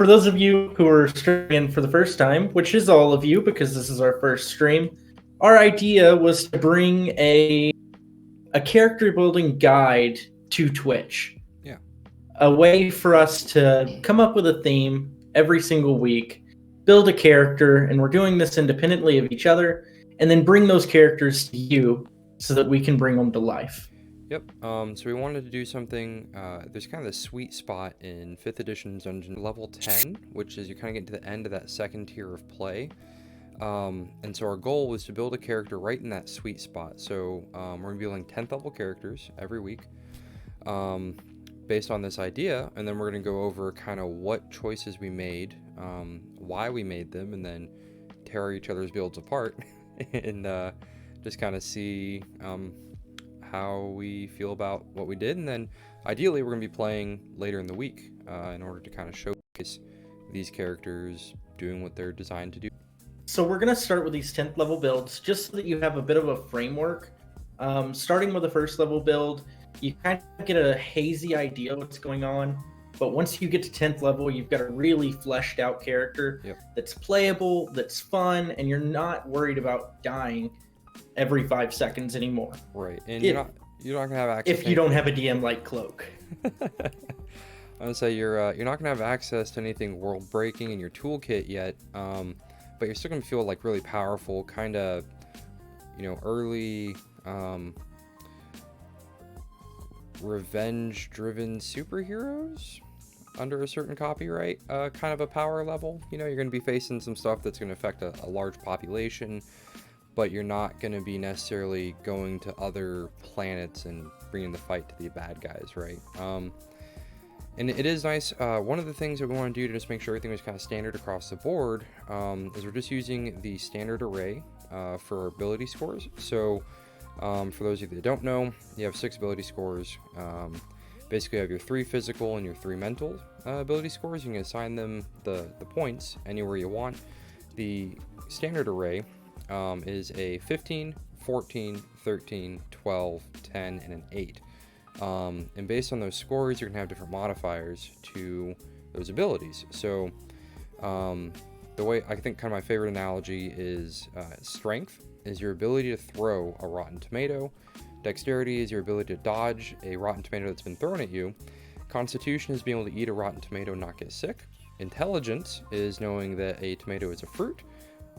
For those of you who are streaming for the first time, which is all of you because this is our first stream, our idea was to bring a character building guide to Twitch. Yeah. A way for us to come up with a theme every single week, build a character, and we're doing this independently of each other, and then bring those characters to you so that we can bring them to life. Yep. So we wanted to do something. There's kind of the sweet spot in 5th edition dungeon level 10, which is you kind of get to the end of that second tier of play. And so our goal was to build a character right in that sweet spot. So we're revealing 10th level characters every week based on this idea, and then we're going to go over kind of what choices we made, why we made them, and then tear each other's builds apart and just kind of see how we feel about what we did. And then ideally we're going to be playing later in the week in order to kind of showcase these characters doing what they're designed to do. So we're going to start with these 10th level builds just so that you have a bit of a framework. Starting with the first level build, you kind of get a hazy idea of what's going on, but once you get to 10th level, you've got a really fleshed out character that's playable, that's fun, and you're not worried about dying every 5 seconds anymore. Right, and you're not gonna have access if you don't have a DM like Cloak. I'm gonna say you're not gonna have access to anything world breaking in your toolkit yet, but you're still gonna feel like really powerful, kind of, early revenge driven superheroes under a certain copyright kind of a power level. You're gonna be facing some stuff that's gonna affect a large population, but you're not going to be necessarily going to other planets and bringing the fight to the bad guys, right? And it is nice. One of the things that we want to do to just make sure everything was kind of standard across the board is we're just using the standard array for our ability scores. So for those of you that don't know, you have 6 ability scores. Basically, you have your 3 physical and your 3 mental ability scores. You can assign them the points anywhere you want. The standard array is a 15, 14, 13, 12, 10, and an 8. And based on those scores, you're going to have different modifiers to those abilities. So the way I think kind of my favorite analogy is strength is your ability to throw a rotten tomato. Dexterity is your ability to dodge a rotten tomato that's been thrown at you. Constitution is being able to eat a rotten tomato and not get sick. Intelligence is knowing that a tomato is a fruit.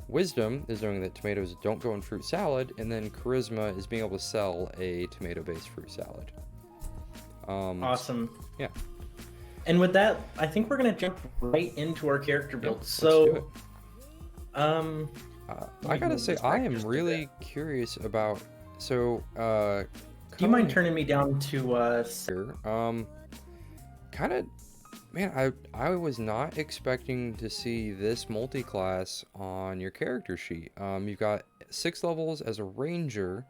Wisdom is knowing that tomatoes don't go in fruit salad, and then charisma is being able to sell a tomato-based fruit salad. Awesome. Yeah. And with that, I think we're gonna jump right into our character build. Let's so, do it. I gotta say, I am really curious about. So, do you mind turning me down to here? Kind of. Man, I was not expecting to see this multi-class on your character sheet. You've got 6 levels as a ranger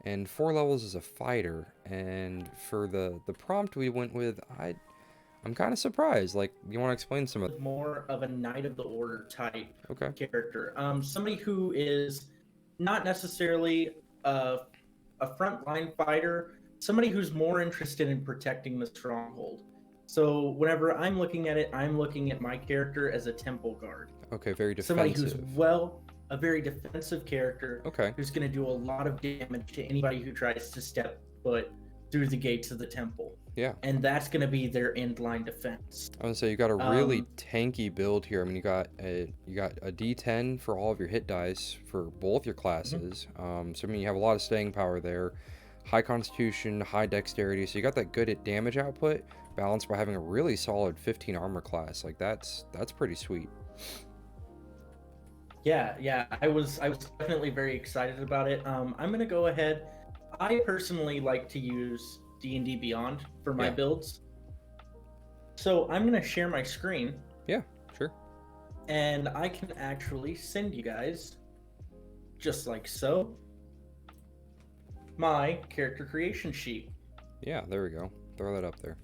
and 4 levels as a fighter. And for the prompt we went with, I'm kind of surprised. Like, you want to explain some of more of a Knight of the Order type character. Somebody who is not necessarily a frontline fighter, somebody who's more interested in protecting the stronghold. So whenever I'm looking at it, I'm looking at my character as a temple guard. Okay, very defensive. Somebody who's a very defensive character. Okay. Who's going to do a lot of damage to anybody who tries to step foot through the gates of the temple. Yeah. And that's going to be their end line defense. I would say you got a really tanky build here. I mean, you got a D10 for all of your hit dice for both your classes. So I mean, you have a lot of staying power there. High constitution, high dexterity. So you got that good at damage output, balanced by having a really solid 15 armor class. Like that's pretty sweet. Yeah, I was definitely very excited about it. I'm gonna go ahead. I personally like to use D&D Beyond for my builds, so I'm gonna share my screen. Yeah, sure. And I can actually send you guys, just like so, my character creation sheet. Yeah, there we go. Throw that up there.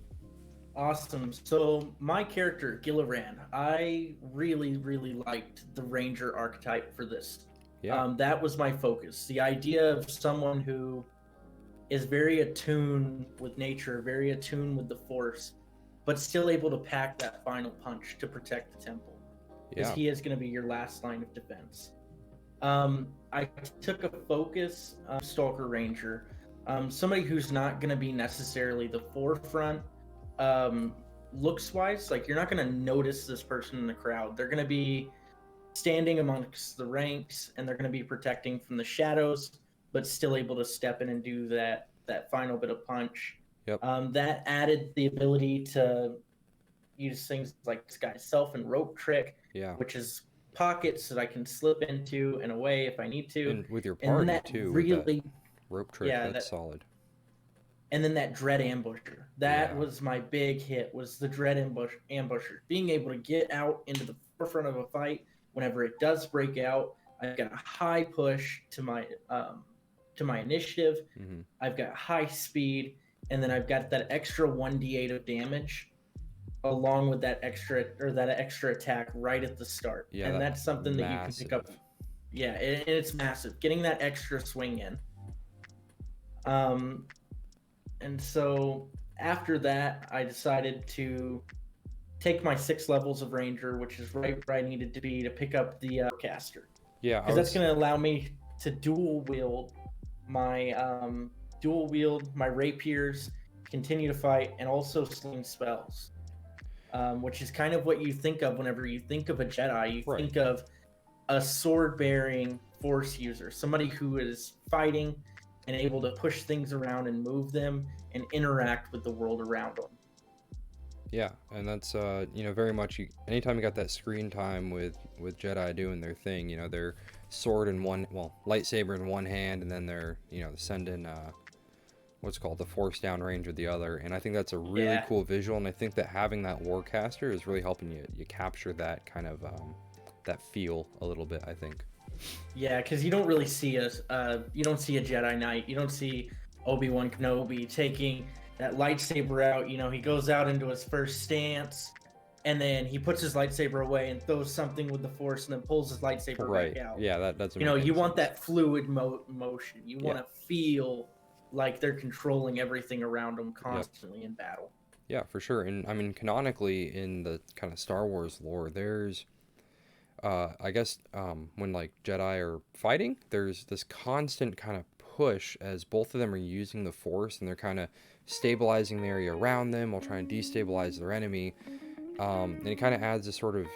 Awesome. So my character, Gilliran, I really liked the Ranger archetype for this. Yeah. That was my focus. The idea of someone who is very attuned with nature, very attuned with the Force, but still able to pack that final punch to protect the temple. Because Yeah. he is going to be your last line of defense. I took a focus Stalker Ranger, somebody who's not going to be necessarily the forefront looks wise. Like, you're not going to notice this person in the crowd. They're going to be standing amongst the ranks, and they're going to be protecting from the shadows, but still able to step in and do that final bit of punch. Yep. That added the ability to use things like disguise self and rope trick, Yeah. which is pockets that I can slip into and away if I need to. And with your And party that too, really, with that rope trick, yeah, that's solid. And then that dread ambusher. That Yeah. was my big hit, was the dread ambusher. Being able to get out into the forefront of a fight whenever it does break out. I've got a high push to my initiative. Mm-hmm. I've got high speed, and then I've got that extra 1d8 of damage along with that extra attack right at the start. Yeah, and that's something that you can pick up. Yeah, and it's massive. Getting that extra swing in. And so after that, I decided to take my 6 levels of Ranger, which is right where I needed to be, to pick up the caster. Yeah, because that's going to allow me to dual wield my rapiers, continue to fight, and also sling spells. Which is kind of what you think of whenever you think of a Jedi. You think of a sword-bearing Force user, somebody who is fighting and able to push things around and move them and interact with the world around them. Yeah, and that's very much anytime you got that screen time with Jedi doing their thing, their sword in lightsaber in one hand, and then they're sending what's called the Force down range with the other. And I think that's a really cool visual, and I think that having that Warcaster is really helping you capture that kind of that feel a little bit, I think. Yeah, because you don't really see you don't see a Jedi Knight. You don't see Obi-Wan Kenobi taking that lightsaber out. He goes out into his first stance, and then he puts his lightsaber away and throws something with the Force, and then pulls his lightsaber back out. Yeah, that doesn't. You want that fluid motion. You want to feel like they're controlling everything around them constantly in battle. Yeah, for sure. And I mean, canonically in the kind of Star Wars lore, there's I guess when like Jedi are fighting, there's this constant kind of push as both of them are using the Force, and they're kind of stabilizing the area around them while trying to destabilize their enemy. And it kind of adds a sort of,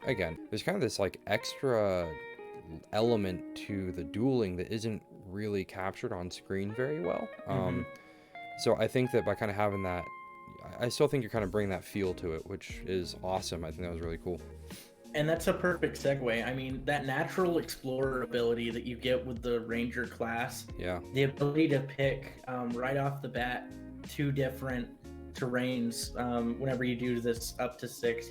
again, there's kind of this like extra element to the dueling that isn't really captured on screen very well. So I think that by kind of having that, I still think you're kind of bringing that feel to it, which is awesome. I think that was really cool. And that's a perfect segue. I mean, that natural explorer ability that you get with the Ranger class, the ability to pick right off the bat 2 different terrains whenever you do this up to 6,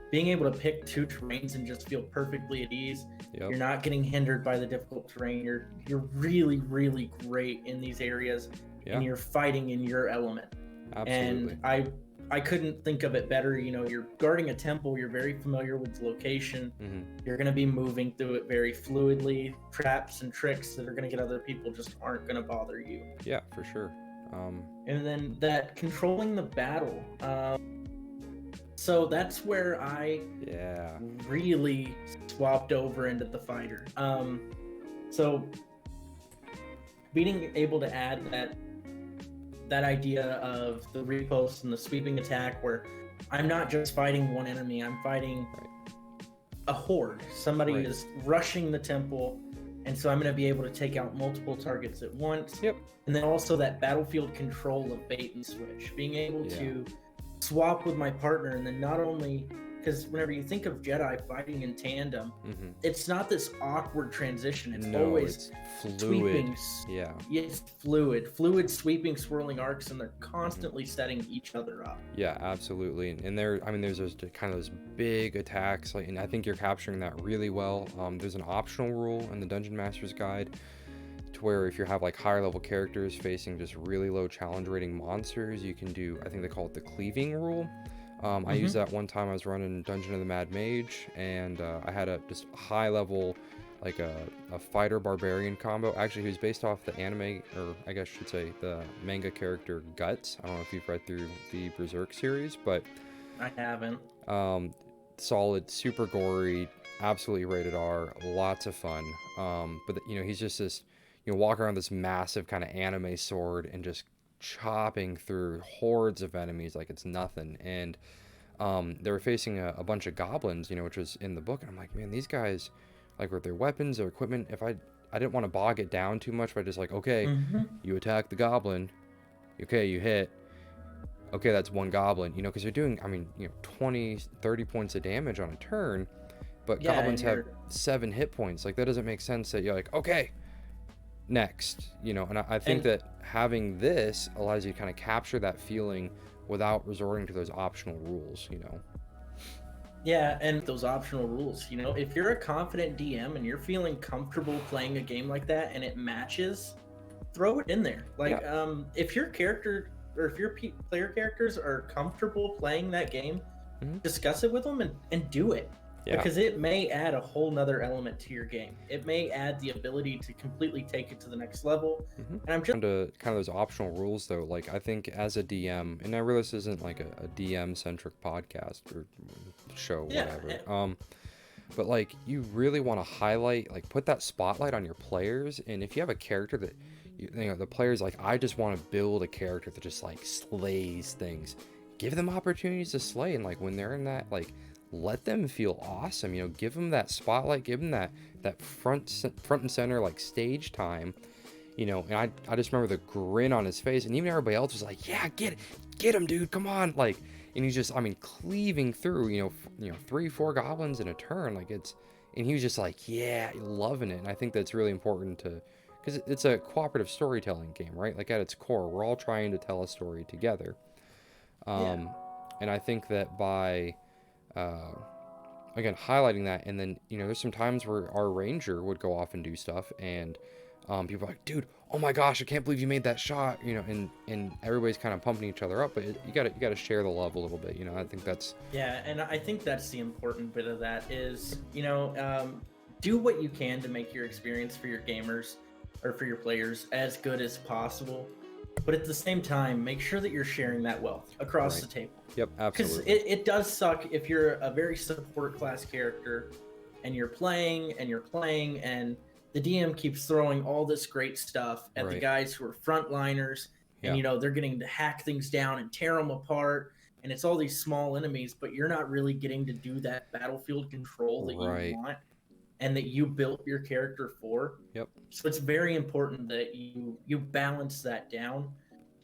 being able to pick 2 terrains and just feel perfectly at ease. You're not getting hindered by the difficult terrain. You're really, really great in these areas, and you're fighting in your element. Absolutely. And I couldn't think of it better. You're guarding a temple. You're very familiar with the location. You're going to be moving through it very fluidly. Traps and tricks that are going to get other people just aren't going to bother you. Yeah, for sure. And then that controlling the battle. So that's where I really swapped over into the fighter. So being able to add that idea of the repost and the sweeping attack, where I'm not just fighting one enemy, I'm fighting a horde. Somebody is rushing the temple, and so I'm going to be able to take out multiple targets at once. And then also that battlefield control of bait and switch, being able to swap with my partner, and then not only, because whenever you think of Jedi fighting in tandem, it's not this awkward transition. It's always fluid. Sweeping, it's fluid sweeping, swirling arcs, and they're constantly setting each other up. Yeah, absolutely. And there's those kind of those big attacks, and I think you're capturing that really well. There's an optional rule in the Dungeon Master's Guide to where if you have like higher level characters facing just really low challenge rating monsters, you can do, I think they call it the cleaving rule. I used that one time I was running Dungeon of the Mad Mage, and I had a just high level like a fighter barbarian combo. Actually, he was based off the anime, or I guess I should say the manga character Guts. I don't know if you've read through the Berserk series, but I haven't. solid, super gory, absolutely rated R, lots of fun. But you know, he's just this, you know, walking around this massive kind of anime sword and just chopping through hordes of enemies like it's nothing. And they were facing a bunch of goblins, you know, which was in the book, and I'm like, man, these guys, like with their weapons, their equipment, if I didn't want to bog it down too much, but just like, okay, you attack the goblin, okay, you hit, okay, that's one goblin, you know, because they're doing, I mean, you know, 20, 30 points of damage on a turn, but Yeah, goblins and have 7 hit points. Like, that doesn't make sense that you're like, okay, next, you know. And I think that having this allows you to kind of capture that feeling without resorting to those optional rules, you know. Yeah, and those optional rules, you know, if you're a confident DM and you're feeling comfortable playing a game like that and it matches, throw it in there. Like, if your character or if your player characters are comfortable playing that game, discuss it with them and do it. Because it may add a whole nother element to your game. It may add the ability to completely take it to the next level. And I'm just to kind of those optional rules though, like I think as a DM, and I realize this isn't like a DM centric podcast or show, whatever. But like you really want to highlight, like put that spotlight on your players. And if you have a character that you know, the players like, I just want to build a character that just like slays things, give them opportunities to slay. And like when they're in that, like, let them feel awesome, you know, give them that spotlight, give them that front and center like stage time, you know. And I just remember the grin on his face, and even everybody else was like, yeah, get him, dude, come on, like. And he's just, I mean, cleaving through, you know, 3-4 goblins in a turn, like it's, and he was just like, yeah, loving it. And I think that's really important to, because it's a cooperative storytelling game, right? Like at its core, we're all trying to tell a story together. And I think that by again, highlighting that, and then, you know, there's some times where our ranger would go off and do stuff, and people are like, dude, oh my gosh, I can't believe you made that shot, you know, and everybody's kind of pumping each other up, but you gotta share the love a little bit, you know. I think that's and I think that's the important bit of that is, you know, do what you can to make your experience for your gamers or for your players as good as possible. But at the same time, make sure that you're sharing that wealth across the table. Yep, absolutely. Because it does suck if you're a very support class character and you're playing and the DM keeps throwing all this great stuff at the guys who are frontliners, and you know, they're getting to hack things down and tear them apart, and it's all these small enemies, but you're not really getting to do that battlefield control that you want and that you built your character for. So it's very important that you balance that down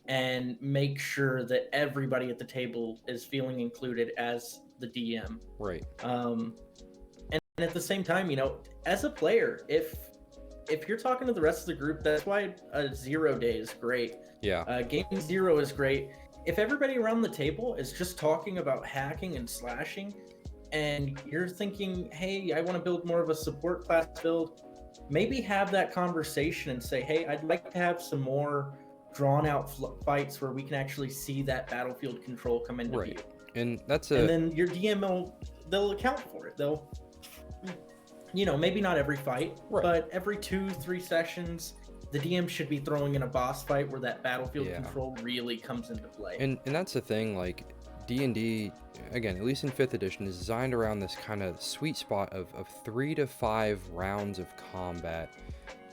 and make sure that everybody at the table is feeling included as the DM. And at the same time, you know, as a player, if you're talking to the rest of the group, that's why a 0 day is great. Game 0 is great. If everybody around the table is just talking about hacking and slashing, and you're thinking, hey, I want to build more of a support class build, maybe have that conversation and say, hey, I'd like to have some more drawn out fights where we can actually see that battlefield control come into view. And then your DM they'll account for it. They'll, you know, maybe not every fight, but every 2-3 sessions, the DM should be throwing in a boss fight where that battlefield control really comes into play. And that's the thing, like D&D, again, at least in 5th edition, is designed around this kind of sweet spot of 3 to 5 rounds of combat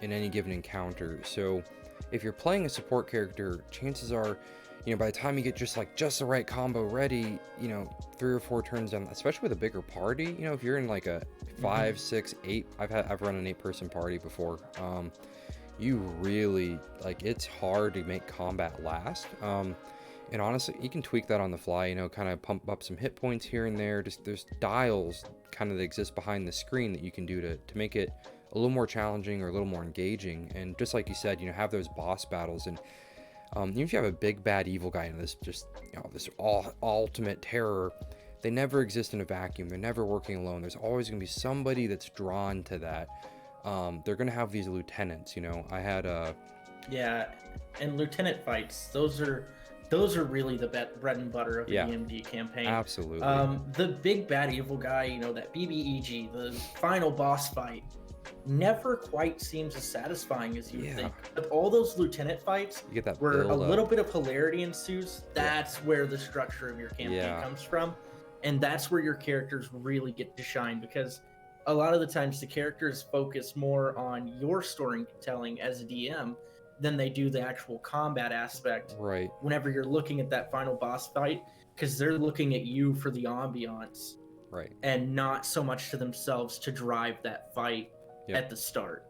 in any given encounter. So if you're playing a support character, chances are, you know, by the time you get just the right combo ready, you know, 3 or 4 turns down, especially with a bigger party, you know, if you're in like a 5, 6, 8, I've run an 8-person party before, you really, like, it's hard to make combat last. And honestly, you can tweak that on the fly, you know, kind of pump up some hit points here and there. Just there's dials kind of that exist behind the screen that you can do to make it a little more challenging or a little more engaging. And just like you said, you know, have those boss battles. And even if you have a big bad evil guy and this just, you know, this ultimate terror, they never exist in a vacuum. They're never working alone. There's always going to be somebody that's drawn to that. They're going to have these lieutenants, you know. I had and lieutenant fights, those are really the bread and butter of the DMD campaign. Absolutely. The big bad evil guy, you know, that BBEG, the final boss fight, never quite seems as satisfying as you would Yeah. think. But all those lieutenant fights, You get that where a build little up. bit of hilarity ensues, that's where the structure of your campaign Yeah. comes from. And that's where your characters really get to shine, because a lot of the times the characters focus more on your storytelling as a DM than they do the actual combat aspect Right. whenever you're looking at that final boss fight, because they're looking at you for the ambiance Right. and not so much to themselves to drive that fight Yep. at the start.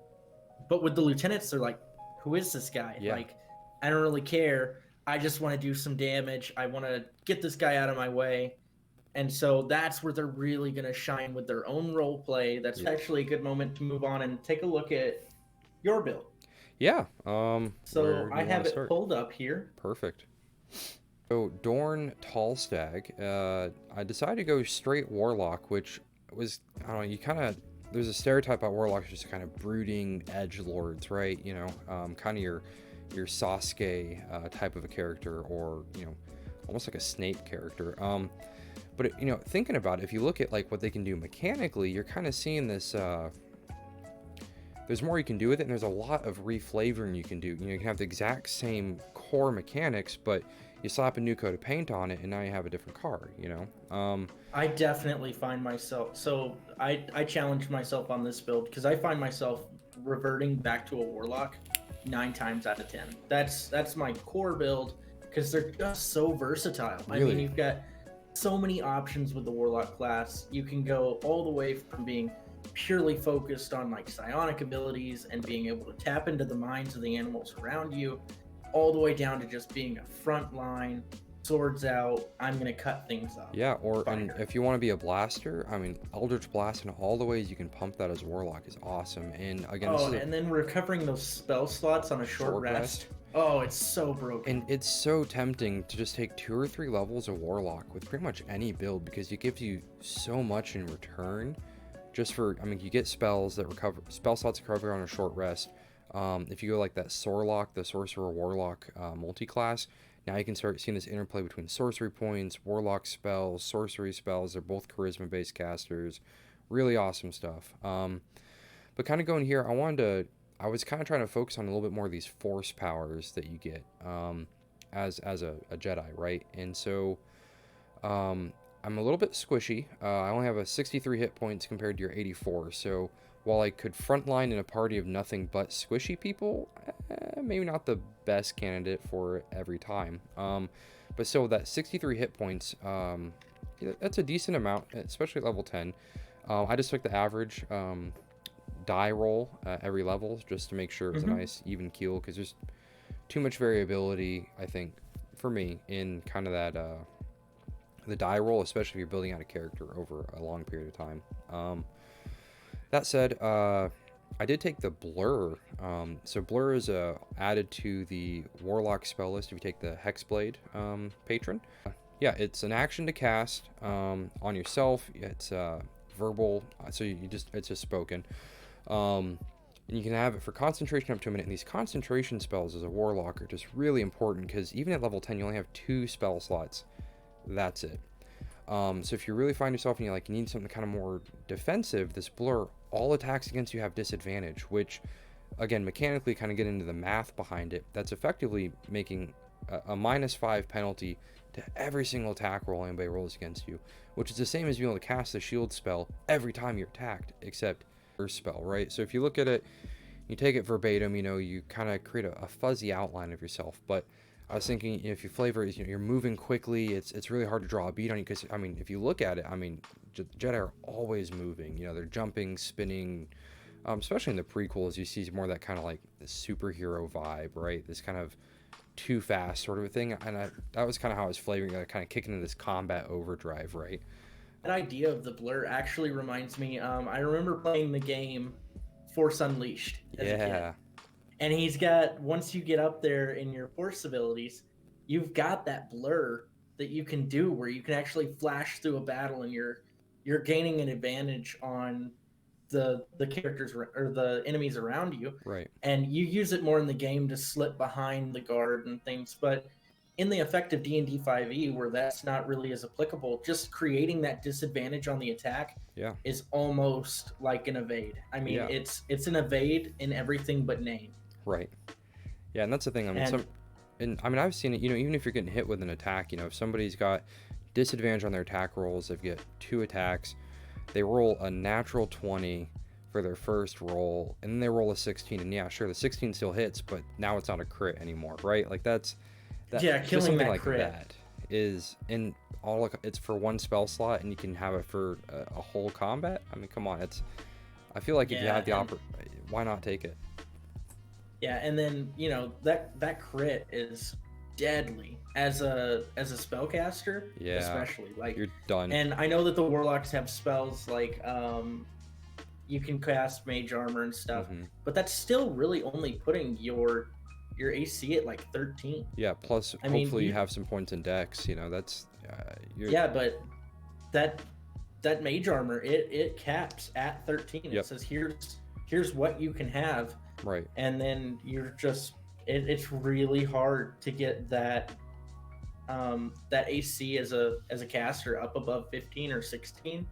But with the lieutenants, they're like, who is this guy? Yeah. Like, I don't really care. I just want to do some damage. I want to get this guy out of my way. And so that's where they're really going to shine with their own role play. That's Yeah. actually a good moment to move on and take a look at your build. Yeah. So Where do I you have want to it start? pulled up here. Perfect. So Dorn Tallstag, I decided to go straight Warlock, which was, I don't know, you kind of, there's a stereotype about Warlocks, just kind of brooding edgelords, right? You know, kind of your Sasuke type of a character, or, you know, almost like a Snape character. But, you know, thinking about it, if you look at, like, what they can do mechanically, you're kind of seeing this, there's more you can do with it, and there's a lot of reflavoring you can do. You know, you can have the exact same core mechanics, but you slap a new coat of paint on it, and now you have a different card, you know? I definitely find myself, so I challenged myself on this build because I find myself reverting back to a warlock 9 times out of 10. That's my core build, because they're just so versatile. I mean, Really? you've got so many options with the warlock class. You can go all the way from being purely focused on like psionic abilities and being able to tap into the minds of the animals around you, all the way down to just being a front line, swords out, I'm gonna cut things up. Yeah, or, and Fighter. if you want to be a blaster, I mean, Aldridge Blast and all the ways you can pump that as a Warlock is awesome. And again, this Oh, is a and then recovering those spell slots on a short short rest. rest. Oh, it's so broken. And it's so tempting to just take 2 or 3 levels of Warlock with pretty much any build, because it gives you so much in return. Just for, I mean, you get spells that recover, spell slots recover on a short rest. If you go like that Sorlock, the Sorcerer Warlock multi-class, now you can start seeing this interplay between sorcery points, Warlock spells, sorcery spells. They're both charisma-based casters. Really awesome stuff. But kind of going here, I was kind of trying to focus on a little bit more of these force powers that you get as a Jedi, right? And so I'm a little bit squishy. I only have a 63 hit points compared to your 84. So while I could frontline in a party of nothing but squishy people, maybe not the best candidate for it every time. But still, that 63 hit points, that's a decent amount, especially at level 10. I just took the average die roll every level just to make sure it was a nice even keel, because there's too much variability, I think, for me, in kind of that the die roll, especially if you're building out a character over a long period of time. That said, I did take the blur. So blur is added to the warlock spell list if you take the hexblade patron. Yeah, it's an action to cast on yourself. It's verbal, so it's just spoken. And you can have it for concentration up to a minute. And these concentration spells as a warlock are just really important, because even at level 10, you only have 2 spell slots. That's it. So if you really find yourself and you need something kind of more defensive, this blur, all attacks against you have disadvantage, which, again, mechanically kind of get into the math behind it. That's effectively making a -5 penalty to every single attack roll anybody rolls against you, which is the same as being able to cast the shield spell every time you're attacked, except first spell, right? So if you look at it, you take it verbatim, you kind of create a fuzzy outline of yourself. But I was thinking, if you flavor it, you're moving quickly, it's really hard to draw a beat on you, because, I mean, if you look at it, I mean, Jedi are always moving. They're jumping, spinning, especially in the prequels, you see more of that kind of like the superhero vibe, right? This kind of too fast sort of a thing. And that was kind of how I was flavoring it, kind of kicking into this combat overdrive, right? That idea of the blur actually reminds me, I remember playing the game Force Unleashed as a kid. And he's got, once you get up there in your force abilities, you've got that blur that you can do where you can actually flash through a battle, and you're gaining an advantage on the characters or the enemies around you. Right. And you use it more in the game to slip behind the guard and things. But in the effective D&D 5e, where that's not really as applicable, just creating that disadvantage on the attack Yeah. is almost like an evade. I mean, Yeah. it's an evade in everything but name. Right. Yeah, and that's the thing. I mean, I've seen it. You know, even if you're getting hit with an attack, you know, if somebody's got disadvantage on their attack rolls, they've got 2 attacks, they roll a natural 20 for their first roll, and then they roll a 16, and yeah, sure, the 16 still hits, but now it's not a crit anymore, right? Like that. Yeah, killing something that like crit. that is in all. It's for 1 spell slot, and you can have it for a whole combat. I mean, come on, I feel like if you have the why not take it? Yeah, and then you know that crit is deadly as a spellcaster, Yeah, especially like you're done. And I know that the warlocks have spells like you can cast mage armor and stuff, but that's still really only putting your AC at like 13. Yeah, plus hopefully you have some points in dex. You know, that's yeah, but that mage armor it caps at 13. It says here's what you can have. Right. And then you're just it's really hard to get that AC as a caster up above 15 or 16.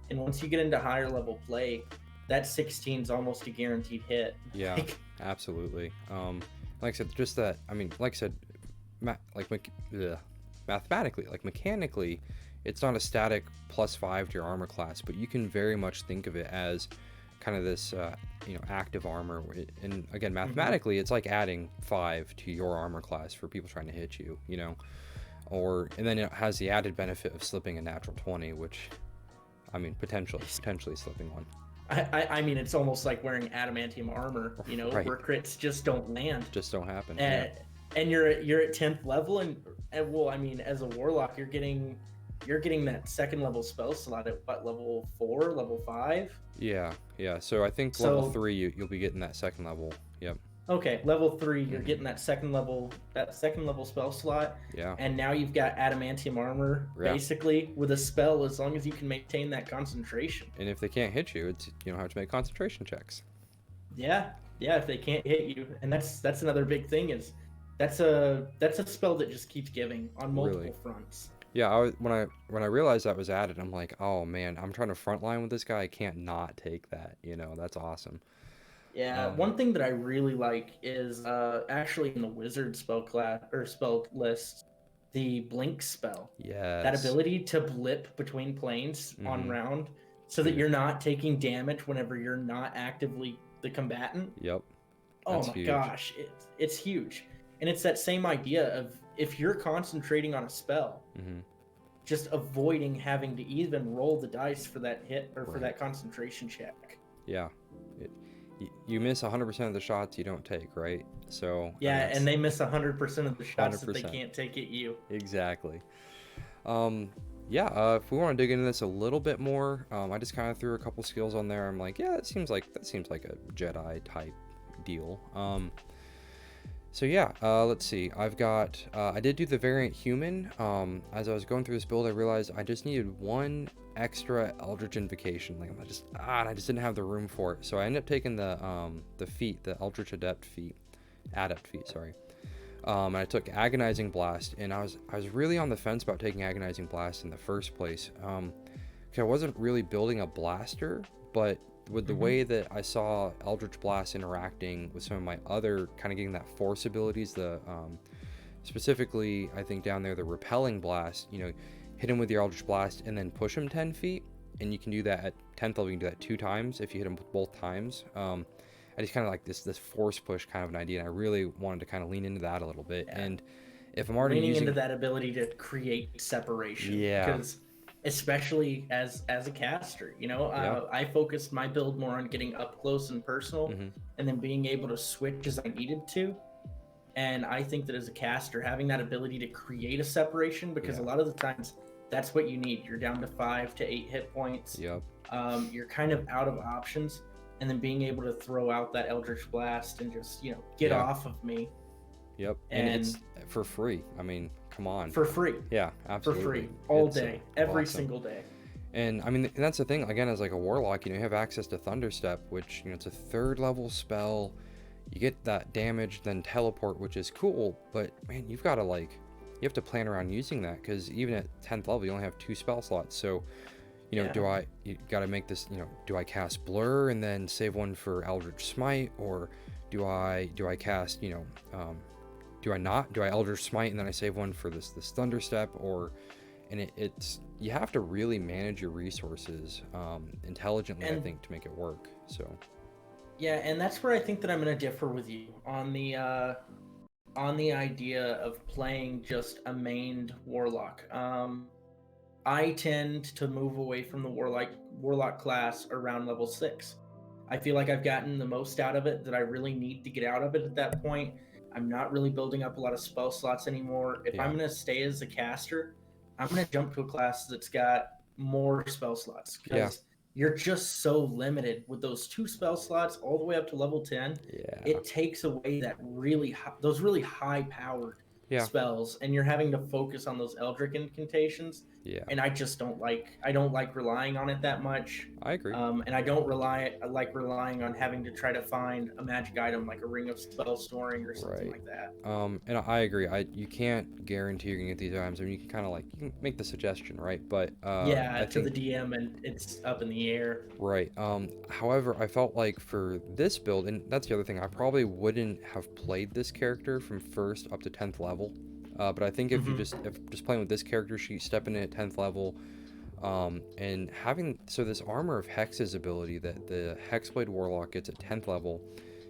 And once you get into higher level play, that 16 is almost a guaranteed hit. Yeah, absolutely. Like I said, just that. I mean, like I said, mathematically, like mechanically, it's not a static +5 to your armor class, but you can very much think of it as kind of this, you know, active armor. And again, mathematically, it's like adding 5 to your armor class for people trying to hit you, you know, and then it has the added benefit of slipping a natural 20, which, I mean, potentially slipping one. I mean, it's almost like wearing adamantium armor, you know, where crits just don't land. Just don't happen. And you're at 10th level, and well, I mean, as a warlock, you're getting that 2nd level spell slot at what, level 4, level 5? Yeah. So I think level 3, you'll be getting that 2nd level. Yep. Okay, level 3, you're getting that second level spell slot. Yeah. And now you've got adamantium armor, basically with a spell, as long as you can maintain that concentration. And if they can't hit you, you don't have to make concentration checks. Yeah, if they can't hit you, and that's another big thing is that's a spell that just keeps giving on multiple fronts. Yeah, when I realized that was added, I'm like, oh man, I'm trying to frontline with this guy. I can't not take that. You know, that's awesome. Yeah, one thing that I really like is actually in the wizard spell class or spell list, the blink spell. Yeah. That ability to blip between planes on round, so that you're not taking damage whenever you're not actively the combatant. Yep. That's huge. Gosh, it's huge, and it's that same idea of if you're concentrating on a spell, just avoiding having to even roll the dice for that hit or for that concentration check. Yeah. You miss 100% of the shots you don't take, right? So yeah, and they miss 100% of the shots that they can't take at you. Exactly. If we want to dig into this a little bit more, I just kind of threw a couple skills on there. I'm like, yeah, that seems like a Jedi type deal. Let's see. I've got I did do the variant human. As I was going through this build, I realized I just needed one extra Aldridge Invocation. Like I just didn't have the room for it. So I ended up taking the feat, the Aldridge Adept feat, sorry. And I took Agonizing Blast, and I was really on the fence about taking Agonizing Blast in the first place. Because I wasn't really building a blaster, but with the way that I saw Eldritch Blast interacting with some of my other kind of getting that force abilities, the specifically I think down there the repelling blast, you know, hit him with your Eldritch Blast and then push him 10 feet, and you can do that at 10th level. You can do that 2 times if you hit him both times. I just kind of like this force push kind of an idea, and I really wanted to kind of lean into that a little bit. And if I'm already leaning into that ability to create separation, because especially as a caster, you know, I focused my build more on getting up close and personal, and then being able to switch as I needed to. And I think that as a caster, having that ability to create a separation, because a lot of the times that's what you need. You're down to 5 to 8 hit points. You're kind of out of options, and then being able to throw out that Eldritch Blast and just, you know, get off of me. And it's for free. I mean, come on. For free. Yeah, absolutely. For free. All day. Every single day. And I mean, that's the thing, again, as like a warlock, you know, you have access to Thunderstep, which, you know, it's a 3rd level spell. You get that damage, then teleport, which is cool, but man, you've got to you have to plan around using that, because even at 10th level, you only have 2 spell slots. So, you know, Yeah. you got to make this, you know, do I cast Blur and then save one for Aldridge Smite, or do I cast, you know, do I Aldridge Smite and then I save one for this Thunderstep, or, and it's, you have to really manage your resources intelligently, I And think, to make it work. So yeah, and that's where I think that I'm going to differ with you on the idea of playing just a mained warlock. I tend to move away from the warlock class around level 6. I feel like I've gotten the most out of it that I really need to get out of it at that point. I'm not really building up a lot of spell slots anymore. If yeah, I'm going to stay as a caster, I'm going to jump to a class that's got more spell slots, yeah, because you're just so limited with those 2 spell slots all the way up to level 10. yeah, It takes away those really high powered yeah, spells, and you're having to focus on those eldritch incantations, yeah. and I don't like relying on it that much. I agree. And I like relying on having to try to find a magic item like a ring of spell storing or something Right. like that. And I agree. You can't guarantee you're gonna get these items. I mean, you can kind of like, you can make the suggestion, right? But Yeah, I to the think, DM, and it's up in the air. right. However, I felt like for this build, and that's the other thing, I probably wouldn't have played this character from 1st up to 10th level. But I think Hmm. if just playing with this character sheet, stepping in at 10th level, and having, so this Armor of Hex's ability that the Hexblade Warlock gets at 10th level.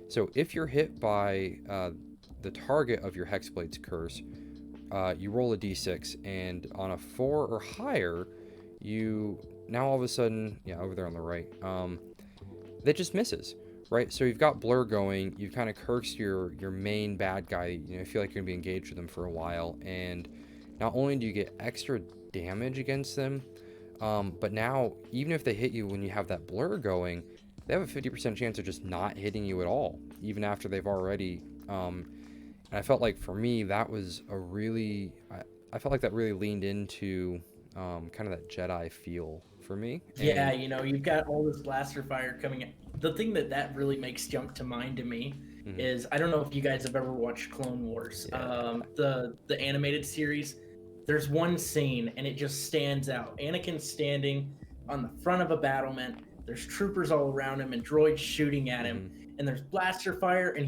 So if you're hit by the target of your Hexblade's curse, you roll a d6, and on a 4 or higher, you now all of a sudden, yeah, over there on the right, that just misses, right? So you've got Blur going, you've kind of cursed your main bad guy, you know, you feel like you're gonna be engaged with them for a while, and not only do you get extra damage against them, but now even if they hit you when you have that Blur going, they have a 50% chance of just not hitting you at all, even after they've already. And I felt like for me that was a really, I felt like that really leaned into kind of that Jedi feel for me. Yeah, And you've got all this blaster fire coming in. The thing that really makes jump to mind to me mhm, is, I don't know if you guys have ever watched Clone Wars, yeah, the animated series. There's one scene and it just stands out. Anakin's standing on the front of a battlement. There's troopers all around him and droids shooting at him, hmm, and there's blaster fire, and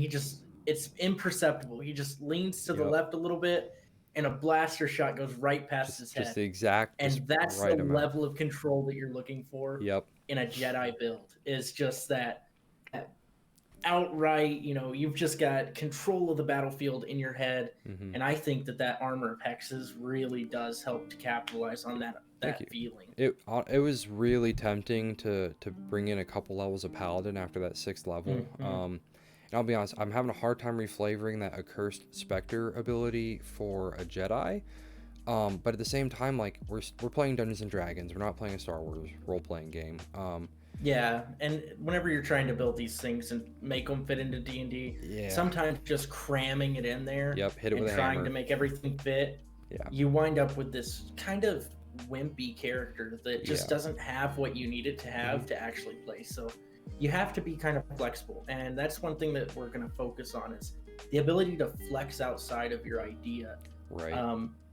it's imperceptible. He just leans to the yep, left a little bit, and a blaster shot goes right past his just head. the exact, just And that's the right amount. level of control that you're looking for Yep, in a Jedi build, is just that outright, you've just got control of the battlefield in your head. hmm. And I think that armor of hexes really does help to capitalize on Thank you. that feeling. It was really tempting to bring in a couple levels of Paladin after that 6th level. Hmm. And I'll be honest, I'm having a hard time reflavoring that Accursed Spectre ability for a Jedi. But at the same time, like we're playing Dungeons and Dragons. We're not playing a Star Wars role playing game. Yeah, and whenever you're trying to build these things and make them fit into D&D, Yeah. sometimes just cramming it in there Yep. Hit it and with a trying to hammer. make everything fit, Yeah. you wind up with this kind of wimpy character that just Yeah. doesn't have what you need it to Hmm. have to actually play. So you have to be kind of flexible, and that's one thing that we're going to focus on, is the ability to flex outside of your idea, Right.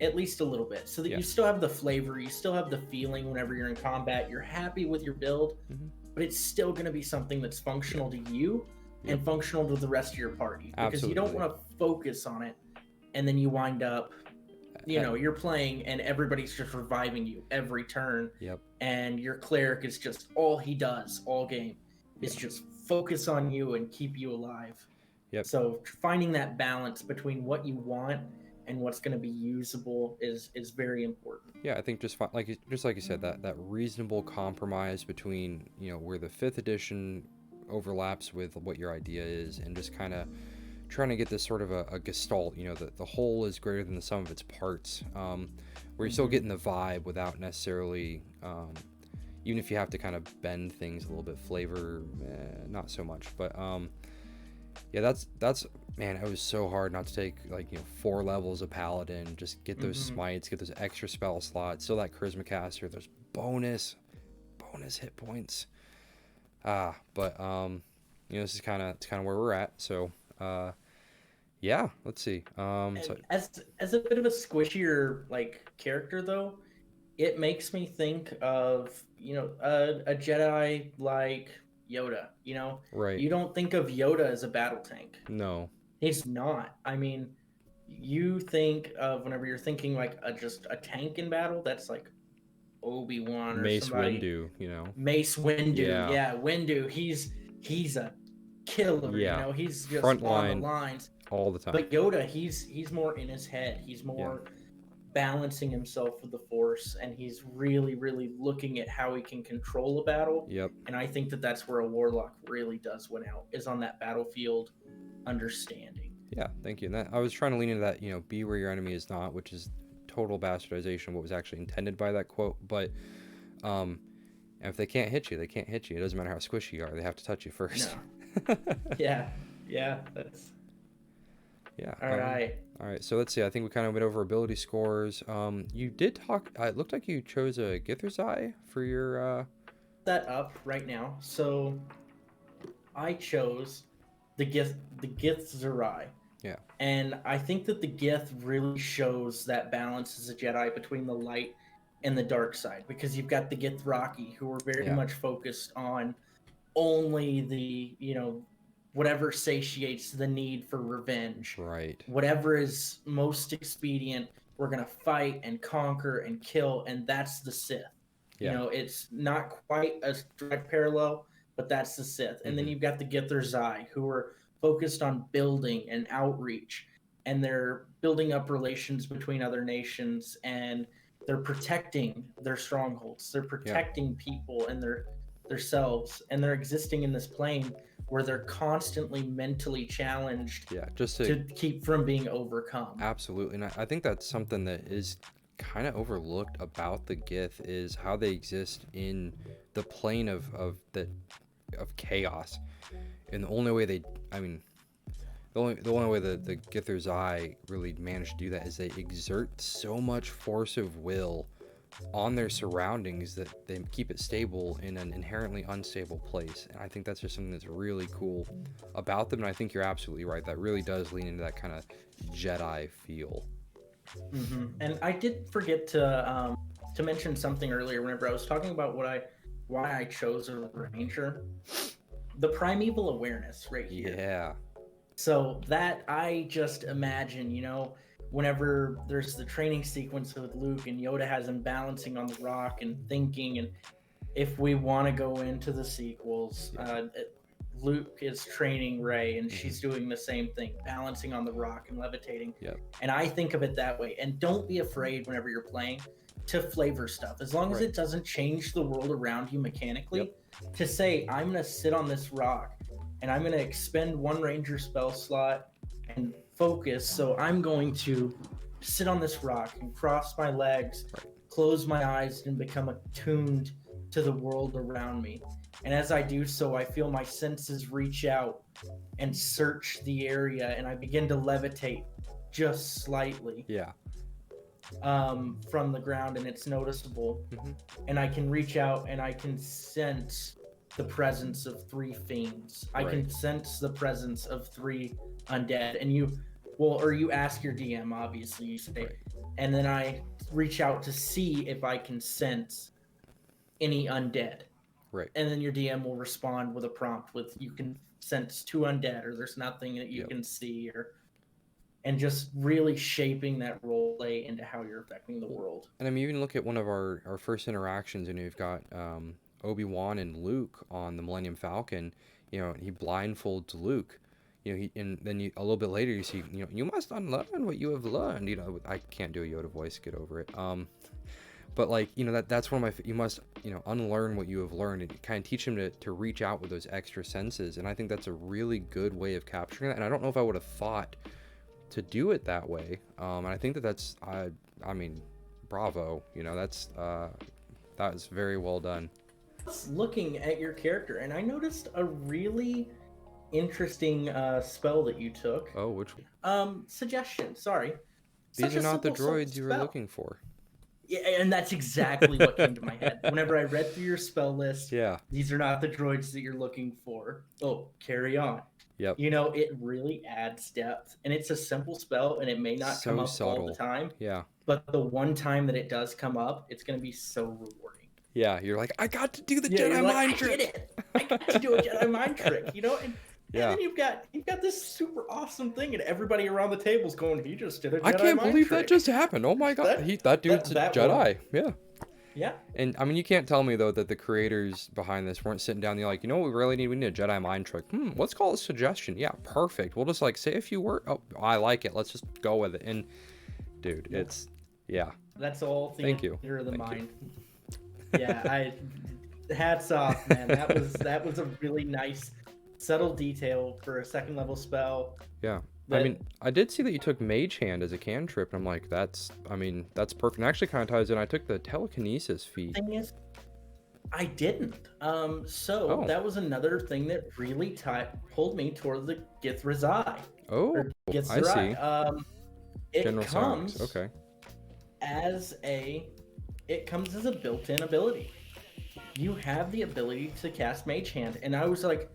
at least a little bit, so that Yeah. you still have the flavor, you still have the feeling whenever you're in combat, you're happy with your build, Hmm. but it's still going to be something that's Yep. functional to you Yep. and functional to the rest of your party, because you don't Absolutely. want to focus on it and then you wind up, Uh, you're playing and everybody's just reviving you every turn, yep. and your cleric is just all he does all game is Yeah. just focus on you and keep you alive. Yep. So finding that balance between what you want and what's going to be usable is very important. Yeah, I think just like you said, that reasonable compromise between, you know, where the 5th edition overlaps with what your idea is, and just kind of trying to get this sort of a gestalt, you know, the whole is greater than the sum of its parts, where you're still Hmm. getting the vibe without necessarily, even if you have to kind of bend things a little bit, flavor, not so much. But yeah, that's man, it was so hard not to take, like, you know, 4 levels of Paladin, just get those Hmm. smites, get those extra spell slots, still that Charisma Caster, those bonus hit points. But you know, this is kind of, it's kind of where we're at. So Yeah, let's see. So And as a bit of a squishier like character though, it makes me think of a Jedi like Yoda. right. You don't think of Yoda as a battle tank. No. He's not. I mean, you think of whenever you're thinking like just a tank in battle, that's like Obi-Wan or Mace somebody. Windu, you know. Mace Windu, Yeah. yeah, Windu. He's a killer. Yeah. He's just Front on the line lines. all the time. But Yoda, he's more in his head. He's Yeah. more balancing himself with the Force, and he's really, really looking at how he can control a battle. Yep. And I think that that's where a warlock really does win out, is on that battlefield understanding. Yeah, thank you. And that I was trying to lean into that, be where your enemy is not, which is total bastardization of what was actually intended by that quote. But if they can't hit you, they can't hit you. It doesn't matter how squishy you are; they have to touch you first. No. Yeah, that's Yeah. all right. All right. So let's see. I think we kind of went over ability scores. You did talk. It looked like you chose a Gither's Eye for your. That up right now. So I chose the Gith Zerai. Yeah. And I think that the Gith really shows that balance as a Jedi between the light and the dark side, because you've got the Gith'raki who are very Yeah. much focused on only the, whatever satiates the need for revenge. Right. Whatever is most expedient, we're going to fight and conquer and kill, and that's the Sith. Yeah. It's not quite a direct parallel, but that's the Sith. And then you've got the Githers Eye, who are focused on building and outreach, and they're building up relations between other nations, and they're protecting their strongholds. They're protecting people and themselves, and they're existing in this plane where they're constantly mentally challenged. Yeah. Just to keep from being overcome. Absolutely. And I think that's something that is kind of overlooked about the Gith, is how they exist in the plane of chaos. And the only way the only way the Gither's Eye really managed to do that is they exert so much force of will on their surroundings that they keep it stable in an inherently unstable place. And I think that's just something that's really cool about them. And I think you're absolutely right. That really does lean into that kind of Jedi feel. Mm-hmm. And I did forget to mention something earlier whenever I was talking about why I chose a Ranger. The primeval awareness right here. Yeah. So that I just imagine, whenever there's the training sequence with Luke and Yoda has him balancing on the rock and thinking, and if we want to go into the sequels, Luke is training Rey and she's doing the same thing, balancing on the rock and levitating. Yep. And I think of it that way. And don't be afraid whenever you're playing to flavor stuff, as long as it doesn't change the world around you mechanically. To say, I'm going to sit on this rock and I'm going to expend one Ranger spell slot and focus. So I'm going to sit on this rock and cross my legs, close my eyes, and become attuned to the world around me. And as I do so, I feel my senses reach out and search the area, and I begin to levitate just slightly. Yeah. From the ground, and it's noticeable. And I can reach out and I can sense the presence of 3 fiends. I can sense the presence of 3 undead. And you ask your DM, obviously, you say, and then I reach out to see if I can sense any undead. Right. And then your DM will respond with a prompt with, you can sense 2 undead, or there's nothing that you can see, and just really shaping that role play into how you're affecting the world. And I mean, even look at one of our first interactions, and you've got Obi-Wan and Luke on the Millennium Falcon. He blindfolds Luke. And then a little bit later you see, you must unlearn what you have learned. I can't do a Yoda voice, get over it. But that's one of my, you must, unlearn what you have learned, and kind of teach him to reach out with those extra senses. And I think that's a really good way of capturing that. And I don't know if I would have thought to do it that way. And I think that's, I mean, bravo, that was very well done. I was looking at your character, and I noticed a really interesting spell that you took. Oh, which one? Suggestion, sorry. These are not the droids you were looking for. Yeah, and that's exactly what came to my head. Whenever I read through your spell list, these are not the droids that you're looking for. Oh, carry on. Yep. You know, it really adds depth, and it's a simple spell, and it may not come So up all the subtle. time, Yeah. but the one time that it does come up, it's going to be so rewarding. Yeah, you're like, I got to do the Yeah, you're Jedi like, mind I did trick. it. I got to do a Jedi mind trick, you know, and Yeah. then you've got this super awesome thing, and everybody around the table's going, he just did a Jedi I can't mind believe trick. that just happened. Oh my god, that dude's a Jedi. Yeah. Yeah. And I mean, you can't tell me though that the creators behind this weren't sitting down. They're like, you know what we really need? We need a Jedi mind trick. Let's call it a suggestion. Yeah, perfect. We'll just like say a few words. Oh, I like it. Let's just go with it. And dude, it's That's all. Thank you. Theater of the Thank mind. Yeah, hats off, man. That was a really nice, subtle detail for a second level spell. Yeah. I mean, I did see that you took Mage Hand as a cantrip, and I'm like, that's perfect. And actually kind of ties in. I took the telekinesis feat. Thing is, I didn't. That was another thing that really pulled me toward the Githra's Eye. Oh, I see. It General comes Psionics. Okay. It comes as a built-in ability. You have the ability to cast Mage Hand, and I was like,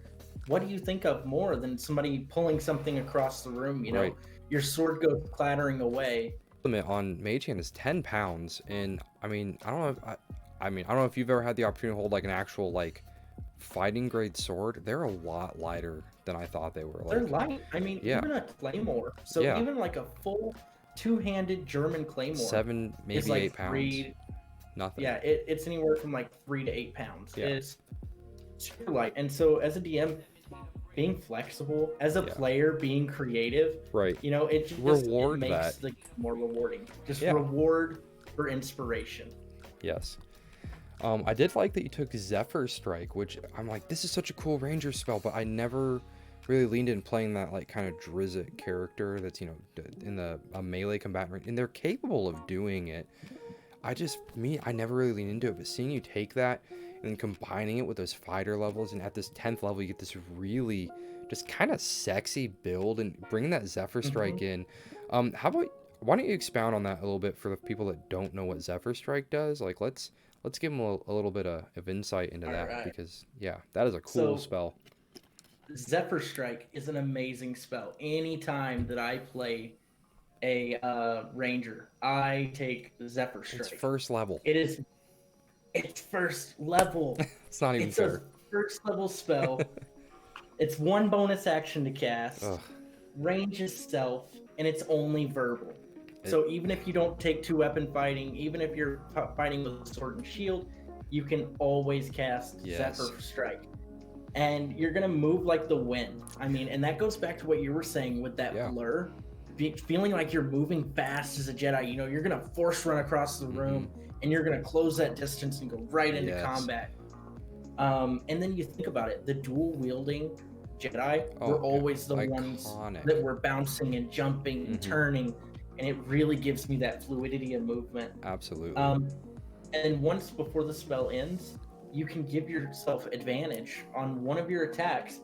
what do you think of more than somebody pulling something across the room? You know, your sword goes clattering away. Limit on Mage Hand is 10 pounds, and I mean, I don't know if you've ever had the opportunity to hold like an actual like fighting grade sword. They're a lot lighter than I thought they were. They're light. I mean, even a claymore. So even like a full two-handed German claymore, 7, maybe like 8 pounds. Nothing. Yeah, it's anywhere from like 3 to 8 pounds. Yeah. It's super light, and so as a DM, being flexible, as a player, being creative, you know, it just makes the more rewarding. Just reward for inspiration. Yes. I did like that you took Zephyr Strike, which I'm like, this is such a cool ranger spell, but I never really leaned in playing that like kind of Drizzt character that's, you know, in the melee combatant, and they're capable of doing it. I never really leaned into it, but seeing you take that and then combining it with those fighter levels, and at this 10th level you get this really just kind of sexy build, and bringing that Zephyr Strike in. Why don't you expound on that a little bit for the people that don't know what Zephyr Strike does? Like, let's give them a little bit of insight into that, because that is a cool spell. Zephyr Strike is an amazing spell. Anytime that I play a ranger, I take Zephyr Strike. It's first level. It's first level. It's not even fair. It's a first level spell. It's one bonus action to cast. Range is stealth, and it's only verbal. So even if you don't take 2-weapon fighting, even if you're fighting with a sword and shield, you can always cast Zephyr Strike. And you're going to move like the wind. I mean, and that goes back to what you were saying with that blur. Feeling like you're moving fast as a Jedi. You know, you're going to force run across the room, and you're going to close that distance and go right into combat. And then you think about it, the dual wielding Jedi were always the ones that were bouncing and jumping and turning, and it really gives me that fluidity of movement. Absolutely. And once before the spell ends, you can give yourself advantage on one of your attacks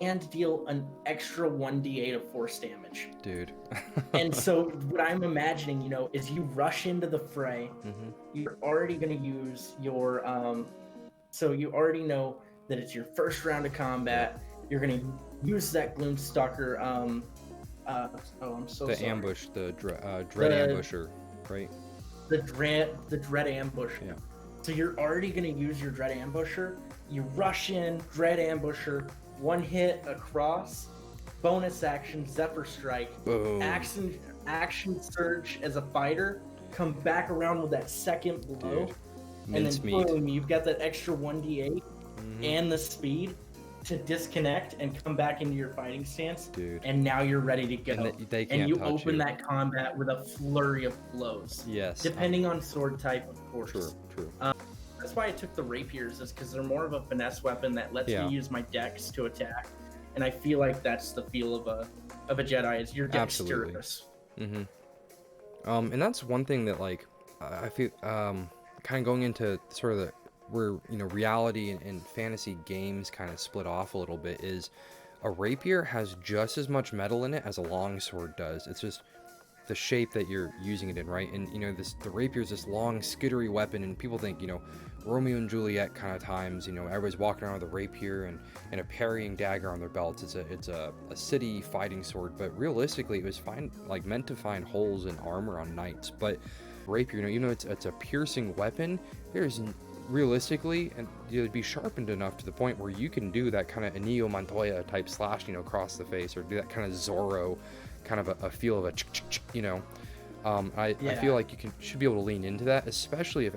and deal an extra 1d8 of force damage. Dude. And so what I'm imagining, you know, is you rush into the fray, you're already going to use your so you already know that it's your first round of combat. You're going to use that Gloomstalker ambush, the dread ambusher, right? The dread ambusher. Yeah. So you're already going to use your dread ambusher. You rush in, dread ambusher, one hit across, bonus action, Zephyr Strike, boom. Action surge as a fighter, come back around with that second blow, and then boom, you've got that extra 1d8 and the speed to disconnect and come back into your fighting stance. Dude. And now you're ready to go. And you open that combat with a flurry of blows. Yes. Depending on sword type, of course. True. That's why I took the rapiers, is because they're more of a finesse weapon that lets me use my dex to attack. And I feel like that's the feel of a Jedi, is you're dexterous. And that's one thing that, like, I feel kind of going into sort of where, you know, reality and fantasy games kind of split off a little bit, is a rapier has just as much metal in it as a longsword does. It's just the shape that you're using it in, right? And you know, the rapier is this long skittery weapon, and people think, you know, Romeo and Juliet kind of times, you know, everybody's walking around with a rapier and a parrying dagger on their belts. It's a city fighting sword, but realistically it was meant to find holes in armor on knights. But rapier, you know, even though it's a piercing weapon, there's realistically, and you'd be sharpened enough to the point where you can do that kind of Inigo Montoya type slash, you know, across the face, or do that kind of Zorro kind of a feel of a you know. I feel like should be able to lean into that, especially if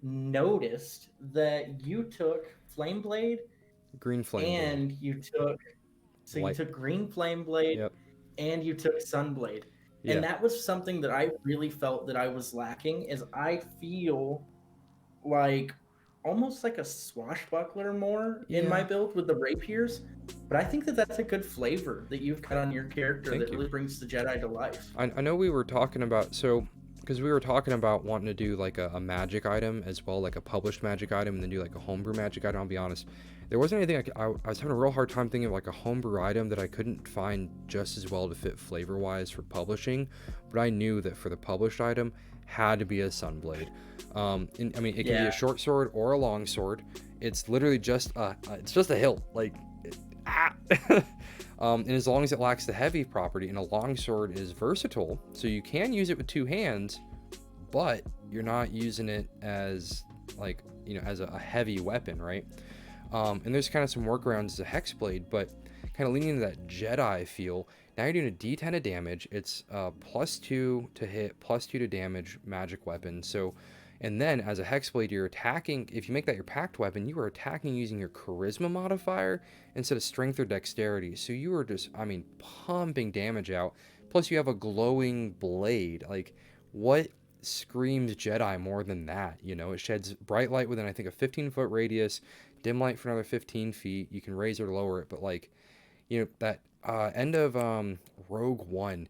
noticed that you took Flame Blade, green flame and blade. you took Green Flame Blade, Yep. and you took Sunblade. Yeah. And that was something that I really felt that I was lacking, is I feel like almost like a swashbuckler more in my build with the rapiers. But I think that that's a good flavor that you've got on your character really brings the Jedi to life. I know we were talking about, because we were talking about wanting to do like a magic item as well, like a published magic item, and then do like a homebrew magic item. I'll be honest, there wasn't anything I was having a real hard time thinking of like a homebrew item that I couldn't find just as well to fit flavor wise for publishing. But I knew that for the published item had to be a Sunblade. I mean, it can be a short sword or a long sword. It's literally just it's just a hilt, like and as long as it lacks the heavy property, and a long sword is versatile, so you can use it with two hands, but you're not using it as like, you know, as a heavy weapon, right? And there's kind of some workarounds as a hex blade, but kind of leaning into that Jedi feel. Now you're doing a D10 of damage. It's +2 to hit, +2 to damage magic weapon. So, and then as a hexblade, you're attacking. If you make that your packed weapon, you are attacking using your charisma modifier instead of strength or dexterity. So you are just, I mean, pumping damage out. Plus you have a glowing blade. Like, what screams Jedi more than that? You know, it sheds bright light within, I think, a 15-foot radius, dim light for another 15 feet. You can raise or lower it, but like, you know, that end of Rogue One,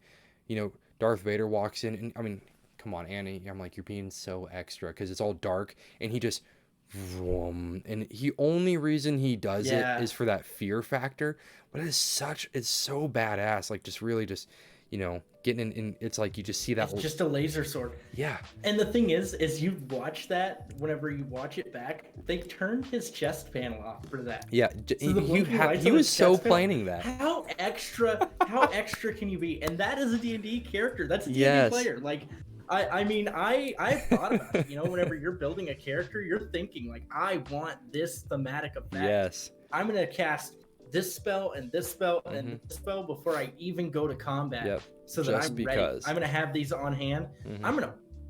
you know, Darth Vader walks in, and I mean, come on, Annie, I'm like, you're being so extra, because it's all dark, and he just vroom, and only reason he does it is for that fear factor. But it's so badass, like, just really just, you know, getting in, it's like you just see that it's just a laser sword. Yeah. And the thing is you watch that, whenever you watch it back, they turned his chest panel off for that. Yeah, so he was so planning that. How extra can you be? And that is a D&D character. That's a D&D player. Like, I mean, I've thought about it. You know, whenever you're building a character, you're thinking like, I want this thematic effect. Yes. I'm gonna cast this spell and this spell and this spell before I even go to combat, so that I'm ready. I'm gonna have these on hand.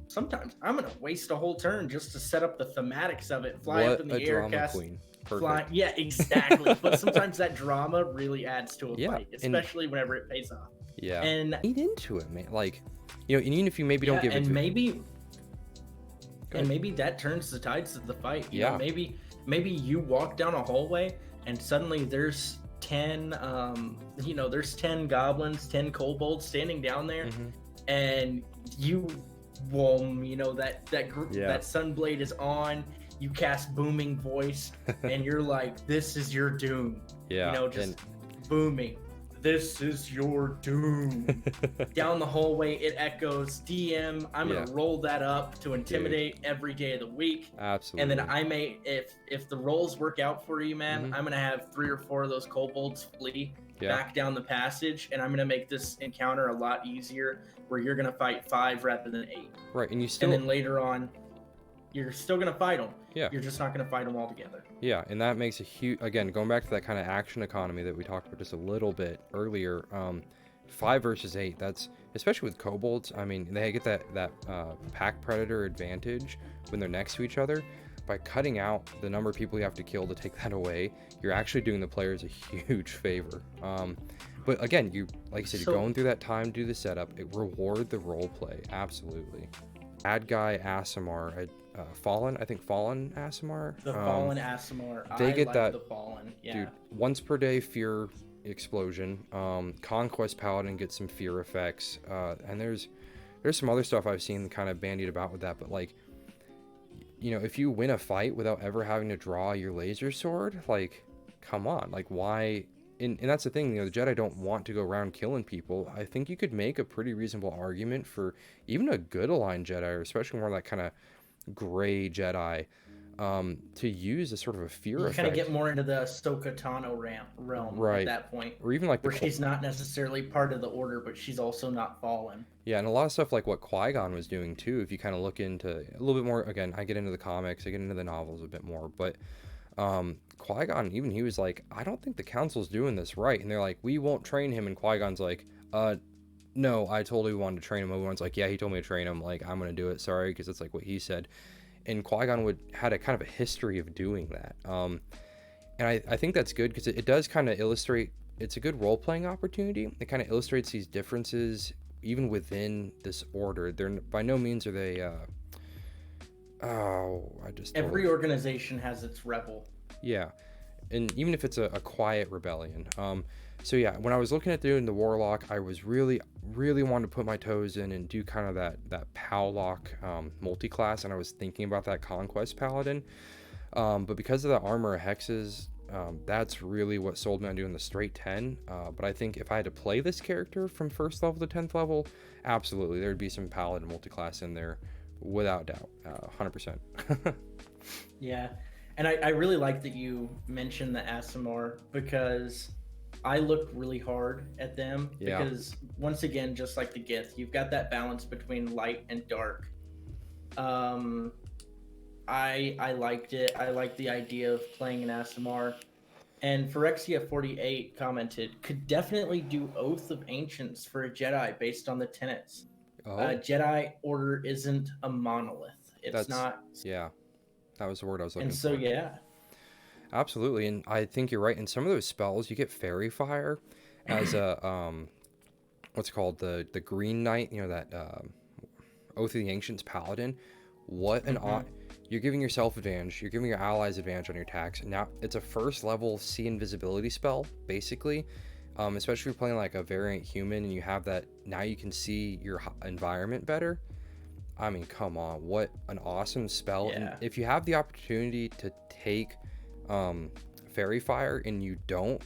Sometimes I'm gonna waste a whole turn just to set up the thematics of it. Fly up in the air, cast. Fly, yeah, exactly. But sometimes that drama really adds to a fight, especially whenever it pays off. Yeah, and eat into it, man. Like, you know, and even if you maybe don't give it to maybe that turns the tides of the fight. You know, maybe you walk down a hallway and suddenly there's 10 there's 10 goblins, 10 kobolds standing down there, and you that Sunblade is on. You cast Booming Voice, and you're like, this is your doom. Yeah, you know, just booming. This is your doom. Down the hallway, it echoes, DM, I'm going to roll that up to intimidate every day of the week. Absolutely. And then I may, if the rolls work out for you, man, I'm going to have 3 or 4 of those kobolds flee back down the passage, and I'm going to make this encounter a lot easier, where you're going to fight 5 rather than 8. Right, and then later on, you're still going to fight them. Yeah. You're just not going to fight them all together. Yeah, and that makes a huge, again, going back to that kind of action economy that we talked about just a little bit earlier, 5 versus 8, that's, especially with kobolds, I mean, they get that pack predator advantage when they're next to each other. By cutting out the number of people you have to kill to take that away, you're actually doing the players a huge favor. But again, like I said, you're going through that time to do the setup. It reward the role play, absolutely. Bad guy Aasimar, Fallen Aasimar. The Fallen Aasimar. They get that. The Fallen. Yeah. Dude, once per day fear explosion. Conquest Paladin gets some fear effects. And there's some other stuff I've seen kind of bandied about with that, but like, you know, if you win a fight without ever having to draw your laser sword, like, come on, like, why and that's the thing, you know, the Jedi don't want to go around killing people. I think you could make a pretty reasonable argument for even a good aligned Jedi, or especially more like kind of gray Jedi, to use as sort of a fear You kind of effect. get more into the Ahsoka Tano realm at Right. that point, Or even like where she's not necessarily part of the Order, but she's also not fallen. yeah, and a lot of stuff like what Qui-Gon was doing too, if you kind of look into a little bit more, again, I get into the comics, I get into the novels a bit more, but Qui-Gon, even he was like, I don't think the Council's doing this right. And they're like, we won't train him. And Qui-Gon's like, no, I totally wanted to train him. Obi-Wan's like, yeah, he told me to train him. Like, I'm going to do it. Sorry, because it's like what he said. And Qui-Gon had a kind of a history of doing that. And I think that's good because it does kind of illustrate, it's a good role-playing opportunity. It kind of illustrates these differences even within this order. They're by no means are they, Every organization has its rebel. Yeah, and even if it's a quiet rebellion. So yeah, when I was looking at doing the Warlock, I was really wanted to put my toes in and do kind of that Powlock multi-class, and I was thinking about that Conquest Paladin. But because of the armor of hexes, that's really what sold me on doing the straight 10. But I think if I had to play this character from 1st level to 10th level, absolutely, there'd be some Paladin multi-class in there, without doubt, 100%. Yeah. And I really like that you mentioned the Asimar, because I looked really hard at them. Yeah. Because once again, just like the Gith, you've got that balance between light and dark. I liked it. I liked the idea of playing an Asimar. And Phyrexia48 commented, could definitely do Oath of Ancients for a Jedi based on the tenets. Oh, Jedi Order isn't a monolith. It's not. Yeah. That was the word I was looking for. And so, yeah. Absolutely, and I think you're right. In some of those spells, you get Fairy Fire as a, what's called the Green Knight, you know, that Oath of the Ancients Paladin. What an you're giving yourself advantage, you're giving your allies advantage on your attacks. Now, it's a 1st level see invisibility spell, basically. Especially if you're playing like a variant human and you have that, now you can see your environment better. I mean, come on, what an awesome spell. Yeah. And if you have the opportunity to take Fairy Fire and you don't,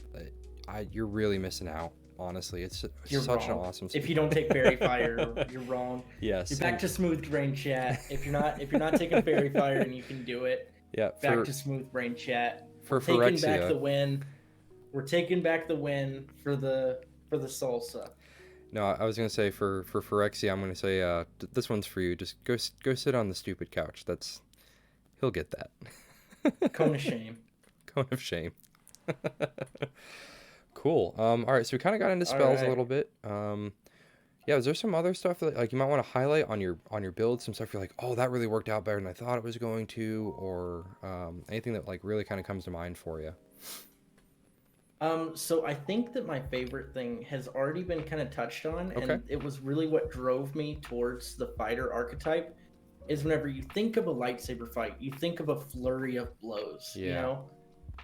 you're really missing out, honestly. It's such an awesome spell. If you don't take Fairy Fire, you're wrong. Yes. You're back to smooth brain chat. If you're not taking Fairy Fire and you can do it, yeah, back to smooth brain chat. For taking Phyrexia, back the win. We're taking back the win for the salsa. No, I was gonna say for Phyrexia, I'm gonna say this one's for you. Just go sit on the stupid couch. He'll get that. Cone of shame. Cone of shame. Cool. All right, so we kind of got into spells a little bit. Yeah, is there some other stuff that like you might want to highlight on your build? Some stuff you're like, oh, that really worked out better than I thought it was going to, or anything that like really kind of comes to mind for you? So I think that my favorite thing has already been kind of touched on, and it was really what drove me towards the fighter archetype, is whenever you think of a lightsaber fight, you think of a flurry of blows, you know,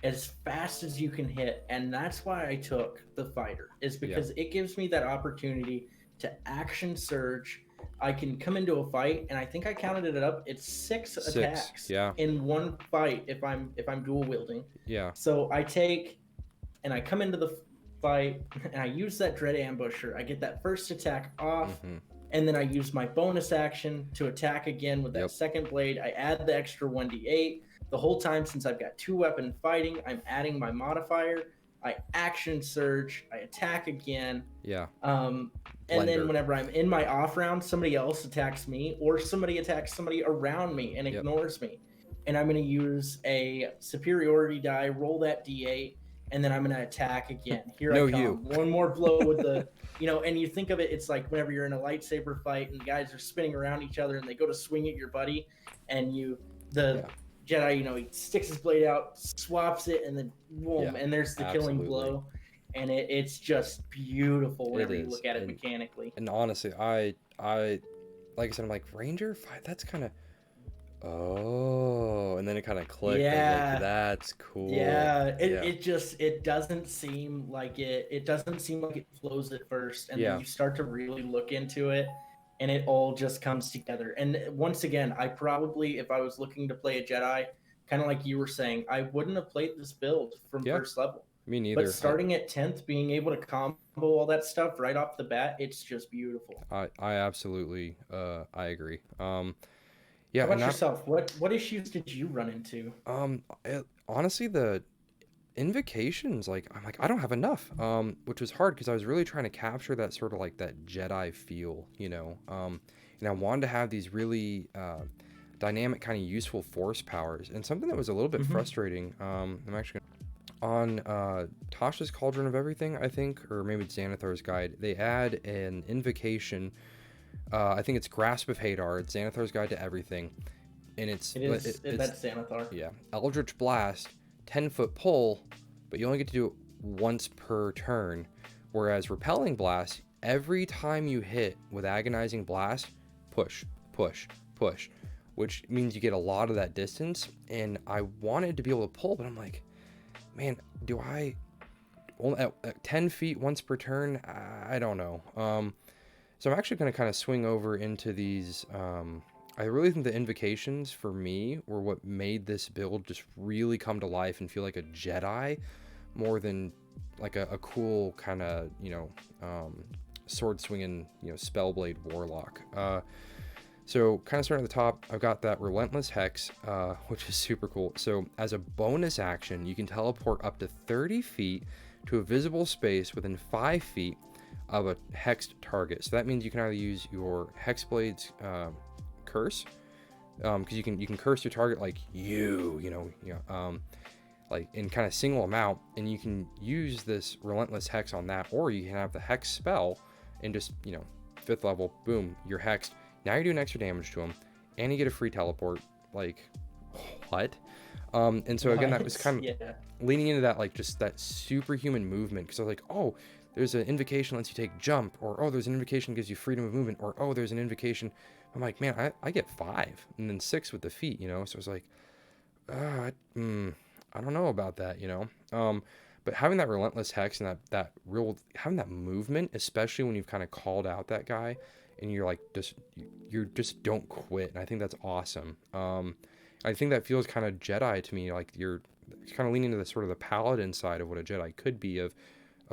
as fast as you can hit. And that's why I took the fighter, is because it gives me that opportunity to action surge. I can come into a fight, and I think I counted it up. It's six attacks in one fight if I'm dual wielding. Yeah. So I take... and I come into the fight, and I use that Dread Ambusher. I get that first attack off, and then I use my bonus action to attack again with that second blade. I add the extra 1d8. The whole time, since I've got 2-weapon fighting, I'm adding my modifier. I action surge. I attack again. Yeah. And then whenever I'm in my off round, somebody else attacks me, or somebody attacks somebody around me and ignores me. And I'm going to use a superiority die, roll that d8, and then I'm going to attack again. Here I come. One more blow with the, and you think of it, it's like whenever you're in a lightsaber fight and guys are spinning around each other and they go to swing at your buddy, and Jedi, he sticks his blade out, swaps it, and then boom, and there's the killing blow. And it's just beautiful whenever you look at it mechanically. And honestly, I like I said, I'm like, Ranger fight, that's kind of... Oh, and then it kind of clicked. Yeah, like, that's cool. Yeah, it doesn't seem like it doesn't seem like it flows at first, and then you start to really look into it, and it all just comes together. And once again, I probably, if I was looking to play a Jedi, kind of like you were saying, I wouldn't have played this build from first level. Me But neither. starting at 10th, being able to combo all that stuff right off the bat, it's just beautiful. I absolutely I agree. Yeah, How and about not yourself? What issues did you run into? honestly the invocations, like I'm like I don't have enough, which was hard because I was really trying to capture that sort of like that Jedi feel, and I wanted to have these really dynamic kind of useful force powers, and something that was a little bit Hmm. frustrating. I'm actually on Tasha's Cauldron of Everything, I think, or maybe it's Xanathar's Guide. They add an invocation. I think it's Grasp of Hadar. It's Xanathar's Guide to Everything, and It is that's Xanathar. yeah, Aldridge Blast, 10-foot pull, but you only get to do it once per turn. Whereas Repelling Blast, every time you hit with Agonizing Blast, push, push, push, which means you get a lot of that distance. And I wanted to be able to pull, but I'm like, man, do I only at 10 feet once per turn? I don't know. So I'm actually going to kind of swing over into these. I really think the invocations for me were what made this build just really come to life and feel like a Jedi more than like a cool kind of, sword swinging, spellblade warlock. So kind of starting at the top, I've got that Relentless Hex, which is super cool. So as a bonus action, you can teleport up to 30 feet to a visible space within 5 feet of a hexed target. So that means you can either use your Hexblade's curse, because you can curse your target like like in kind of single them out, and you can use this Relentless Hex on that, or you can have the Hex spell and just 5th level, boom, you're hexed. Now you're doing extra damage to them, and you get a free teleport. Like, what? And so again, that was kind of leaning into that, like just that superhuman movement. Because I was like, oh, there's an invocation lets you take jump, or oh, there's an invocation gives you freedom of movement, or oh, there's an invocation. I'm like, man, I get 5, and then 6 with the feet, So I was like, I don't know about that. But having that Relentless Hex and that real having that movement, especially when you've kind of called out that guy, and you're like you just don't quit, and I think that's awesome. I think that feels kind of Jedi to me, like you're kind of leaning to the sort of the paladin side of what a Jedi could be, of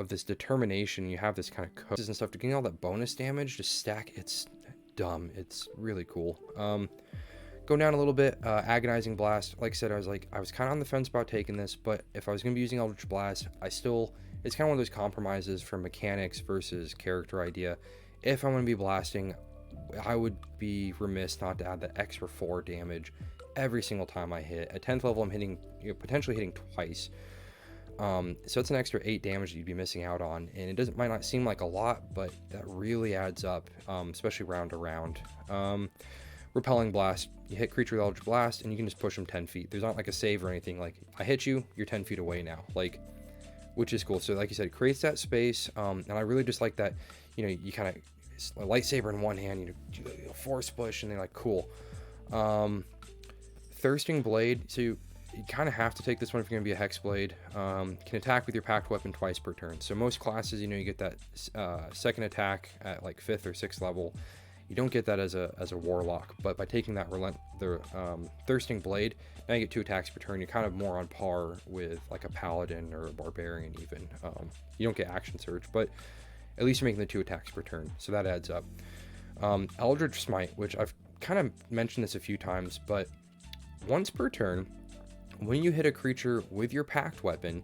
this determination. You have this kind of codes and stuff to getting all that bonus damage to stack. It's dumb. It's really cool. Go down a little bit, Agonizing Blast. Like I said, I was kind of on the fence about taking this, but if I was going to be using Aldridge Blast, it's kind of one of those compromises for mechanics versus character idea. If I'm going to be blasting, I would be remiss not to add that extra 4 damage every single time I hit. At 10th level, I'm hitting, potentially hitting twice. So it's an extra 8 damage that you'd be missing out on, and it might not seem like a lot, but that really adds up, especially round to round. Repelling Blast, you hit creature with Aldridge Blast, and you can just push them 10 feet. There's not like a save or anything. Like, I hit you, you're 10 feet away now. Like, which is cool. So like you said, it creates that space, and I really just like that, you kind of, a lightsaber in one hand, you force push, and they're like, cool. Thirsting Blade, so you kind of have to take this one if you're going to be a Hexblade. Can attack with your packed weapon twice per turn. So most classes, you get that second attack at like 5th or 6th level. You don't get that as a warlock, but by taking that Thirsting Blade, now you get 2 attacks per turn. You're kind of more on par with like a paladin or a barbarian even. You don't get action surge, but at least you're making the 2 attacks per turn, so that adds up. Aldridge Smite, which I've kind of mentioned this a few times, but once per turn, when you hit a creature with your packed weapon,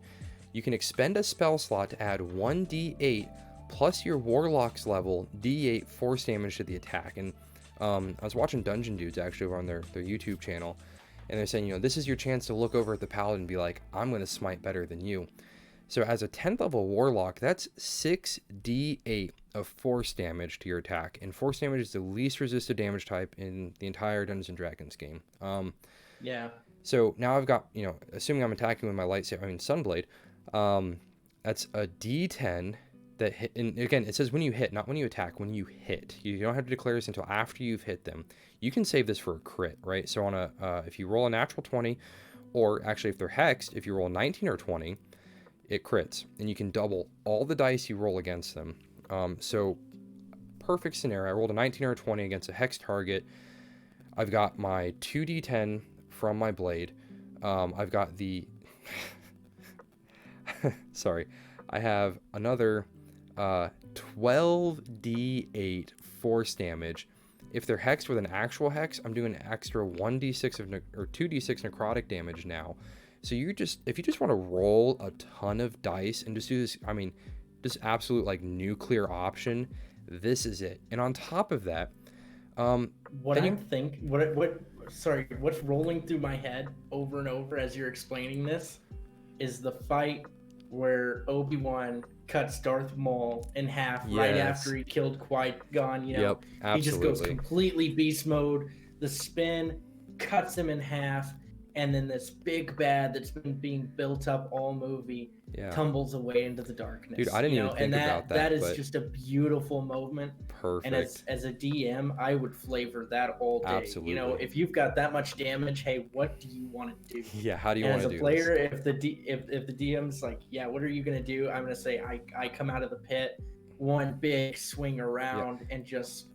you can expend a spell slot to add 1d8 plus your warlock's level d8 force damage to the attack. And I was watching Dungeon Dudes actually over on their YouTube channel, and they're saying, this is your chance to look over at the paladin and be like, I'm going to smite better than you. So as a 10th level warlock, that's 6d8 of force damage to your attack, and force damage is the least resisted damage type in the entire Dungeons and Dragons game. Yeah. So now I've got, assuming I'm attacking with my Sunblade, that's a d10 that hit, and again, it says when you hit, not when you attack, when you hit. You don't have to declare this until after you've hit them. You can save this for a crit, right? So on if you roll a natural 20, or actually if they're hexed, if you roll 19 or 20, it crits, and you can double all the dice you roll against them. So perfect scenario. I rolled a 19 or a 20 against a hex target. I've got my 2d10 from my blade. I've got the sorry, I have another 12d8 force damage. If they're hexed with an actual hex, I'm doing an extra 1d6 or 2d6 necrotic damage now. So if you just want to roll a ton of dice and just do this, I mean, just absolute like nuclear option, this is it. And on top of that, what's rolling through my head over and over as you're explaining this is the fight where Obi-Wan cuts Darth Maul in half right after he killed Qui-Gon. Yep, absolutely. He just goes completely beast mode. The spin cuts him in half, and then this big bad that's been being built up all movie tumbles away into the darkness. Dude, I didn't even think about that. That is just a beautiful moment. Perfect. And as a DM, I would flavor that all day. Absolutely. If you've got that much damage, hey, what do you want to do? Yeah, how do you want to do as a player, if the DM's like, yeah, what are you going to do? I'm going to say, I come out of the pit, one big swing around and just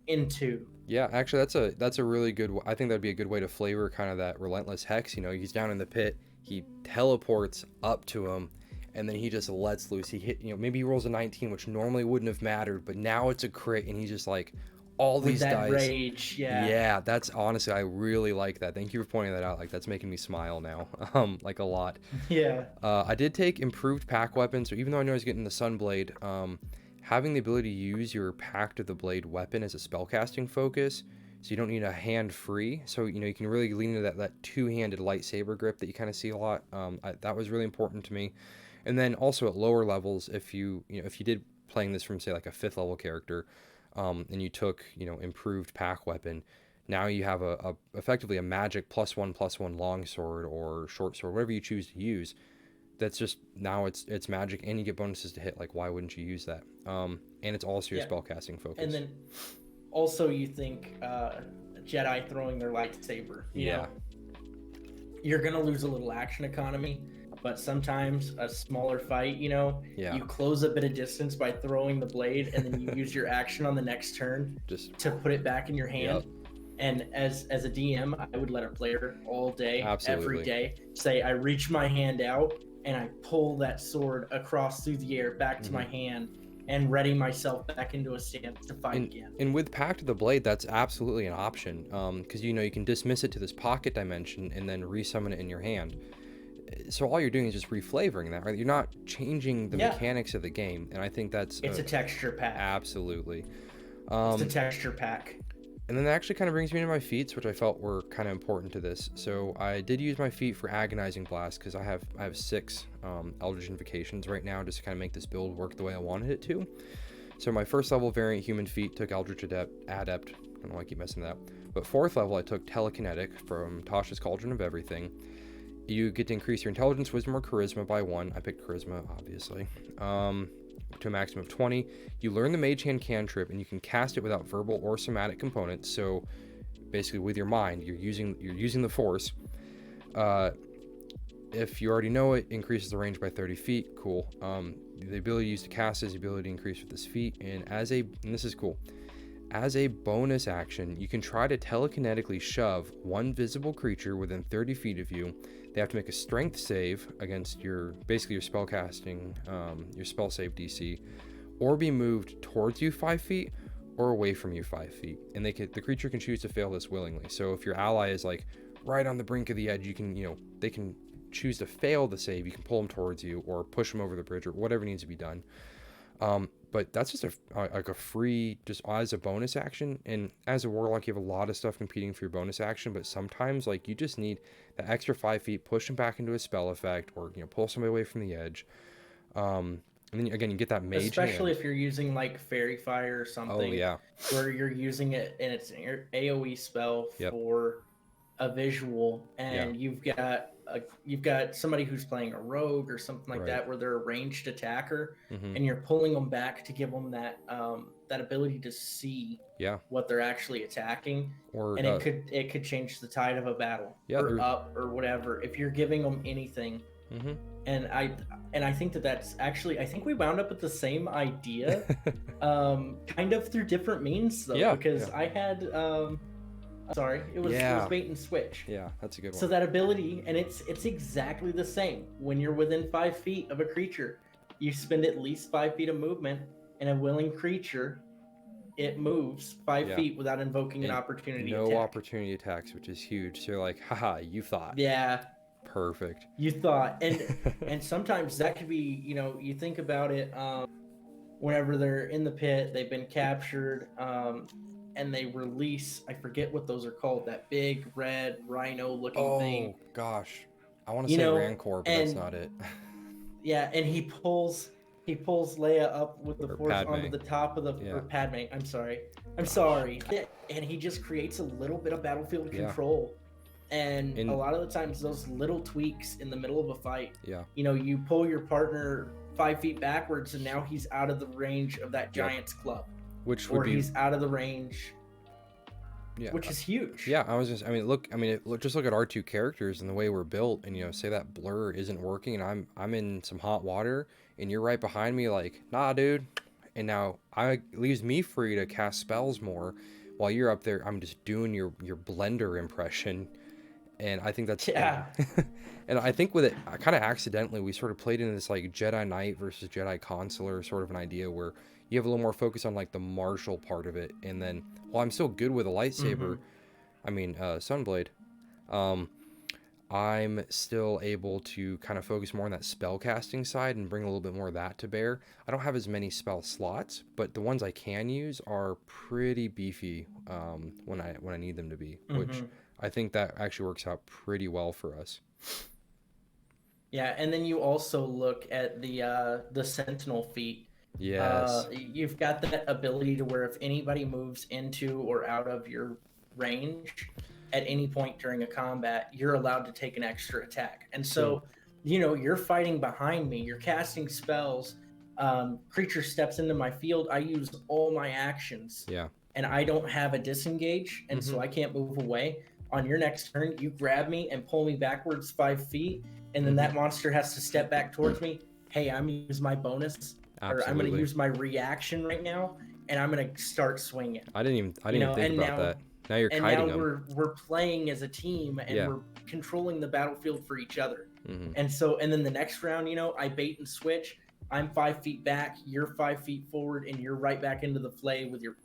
into. Yeah, actually, that's a really good. I think that'd be a good way to flavor kind of that relentless hex. He's down in the pit, he teleports up to him, and then he just lets loose. He hit, maybe he rolls a 19, which normally wouldn't have mattered, but now it's a crit, and he's just like all these dice. Rage, yeah. That's honestly, I really like that. Thank you for pointing that out. Like that's making me smile now, like a lot. Yeah. I did take improved pack weapons, so even though I know I was getting the Sunblade, having the ability to use your Pact of the Blade weapon as a spellcasting focus, so you don't need a hand free. So you can really lean into that two-handed lightsaber grip that you kind of see a lot. That was really important to me. And then also at lower levels, if you did playing this from say like a 5th level character, and you took improved pack weapon, now you have effectively a magic +1/+1 longsword or short sword, whatever you choose to use. That's just now it's magic, and you get bonuses to hit. Like, why wouldn't you use that? And it's also your spellcasting focus. And then also you think Jedi throwing their lightsaber. You know, you're gonna lose a little action economy, but sometimes a smaller fight, you close a bit of distance by throwing the blade, and then you use your action on the next turn just to put it back in your hand. And as a DM, I would let a player all day, every day, say I reach my hand out and I pull that sword across through the air back to my hand and ready myself back into a stance to fight again. And with Pact of the Blade, that's absolutely an option, because you can dismiss it to this pocket dimension and then resummon it in your hand. So all you're doing is just reflavoring that, right? You're not changing the mechanics of the game, and I think it's a texture pack. Absolutely. It's a texture pack. And then that actually kind of brings me to my feats, which I felt were kind of important to this. So I did use my feat for Agonizing Blast because I have 6 Aldridge Invocations right now, just to kind of make this build work the way I wanted it to. So my 1st level variant human feat took Aldridge Adept. I don't know why I keep messing that up. But 4th level I took Telekinetic from Tasha's Cauldron of Everything. You get to increase your intelligence, wisdom, or charisma by 1. I picked charisma, obviously. To a maximum of 20. You learn the Mage Hand cantrip, and you can cast it without verbal or somatic components. So basically with your mind, you're using the force. If you already know it, increases the range by 30 feet. Cool. The ability used to cast is the ability to increase with this feat, and this is cool. As a bonus action, you can try to telekinetically shove one visible creature within 30 feet of you. They have to make a strength save against your spellcasting, your spell save DC, or be moved towards you 5 feet or away from you 5 feet. And the creature can choose to fail this willingly. So if your ally is like right on the brink of the edge, you can, they can choose to fail the save. You can pull them towards you or push them over the bridge or whatever needs to be done. But that's just a free, just as a bonus action. And as a warlock, you have a lot of stuff competing for your bonus action, but sometimes like you just need that extra 5 feet, push them back into a spell effect, or pull somebody away from the edge. And then again, you get that mage especially hand. If you're using like Fairy Fire or something. Oh yeah, where you're using it and it's an AOE spell for a visual, and you've got somebody who's playing a rogue or something like that, where they're a ranged attacker, and you're pulling them back to give them that ability to see what they're actually attacking, and it could change the tide of a battle, or up or whatever if you're giving them anything. And I think that's actually, I think we wound up with the same idea, kind of through different means though, because I had Sorry, it was Yeah. bait and switch. Yeah, that's a good So one. that ability, and it's exactly the same. When you're within 5 feet of a creature, you spend at least 5 feet of movement, and a willing creature, it moves 5 Yeah. feet without invoking an And opportunity no attack. opportunity attacks, which is huge. So you're like, haha, you thought. Yeah, Perfect. you thought, and sometimes that could be, you think about it. Whenever they're in the pit, they've been captured, and they release. I forget what those are called. That big red rhino-looking thing. Oh gosh, I want to You say know, Rancor, but that's and not it. yeah, and he pulls Leia up with the Or force Padme. onto the top of the Yeah. or Padme. I'm sorry. I'm Gosh. sorry. And he just creates a little bit of battlefield Yeah. control. And In- a lot of the times those little tweaks in the middle of a fight, Yeah. you pull your partner 5 feet backwards and now he's out of the range of that giant's club. Which Or would be he's out of the range, yeah. which is huge. Yeah, just look at our two characters and the way we're built, and say that blur isn't working, and I'm in some hot water, and you're right behind me, like, nah, dude, and now it leaves me free to cast spells more, while you're up there. I'm just doing your blender impression, and I think that's Yeah. and I think with it, kind of accidentally, we sort of played into this like Jedi Knight versus Jedi Consular sort of an idea where you have a little more focus on like the martial part of it, and then while I'm still good with a lightsaber, Sunblade, I'm still able to kind of focus more on that spell casting side and bring a little bit more of that to bear. I don't have as many spell slots, but the ones I can use are pretty beefy when I need them to be, which I think that actually works out pretty well for us. Yeah, and then you also look at the Sentinel feat. Yes. You've got that ability to where if anybody moves into or out of your range at any point during a combat, you're allowed to take an extra attack. And so, you're fighting behind me, you're casting spells, creature steps into my field, I use all my actions. Yeah. And I don't have a disengage, and so I can't move away. On your next turn, you grab me and pull me backwards 5 feet, and then that monster has to step back towards me. Hey, I'm going to use my bonus, or I'm going to use my reaction right now, and I'm going to start swinging. I didn't even think about that. Now you're kiting them. And now we're playing as a team, and we're controlling the battlefield for each other. And then the next round, I bait and switch. I'm 5 feet back, you're 5 feet forward, and you're right back into the fray with your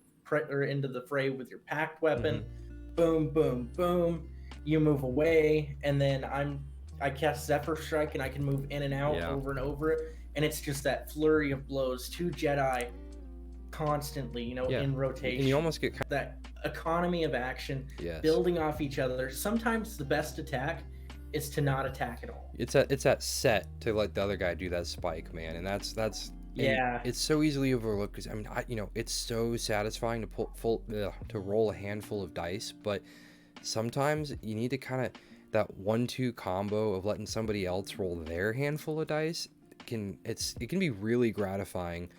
packed weapon. Boom, boom, boom. You move away, and then I cast Zephyr Strike, and I can move in and out over and over it. And it's just that flurry of blows, 2 Jedi constantly, in rotation. And you almost get that economy of action, yes, building off each other. Sometimes the best attack is to not attack at all. It's that set to let the other guy do that spike, man, and that's yeah. It's so easily overlooked because it's so satisfying to roll a handful of dice, but sometimes you need to kind of that 1-2 combo of letting somebody else roll their handful of dice. It can be really gratifying.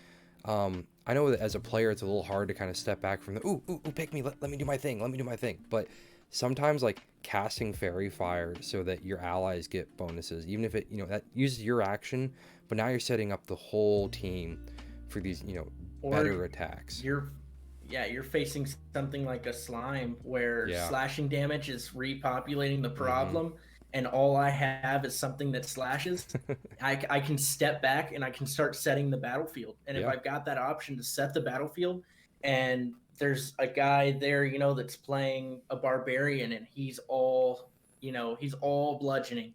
I know that as a player it's a little hard to kind of step back from the ooh pick me, let me do my thing, but sometimes like casting Fairy Fire so that your allies get bonuses, even if it that uses your action, but now you're setting up the whole team for these better attacks. You're facing something like a slime where slashing damage is repopulating the problem, and all I have is something that slashes. I can step back and I can start setting the battlefield. And if I've got that option to set the battlefield, and there's a guy there, that's playing a barbarian, and he's all bludgeoning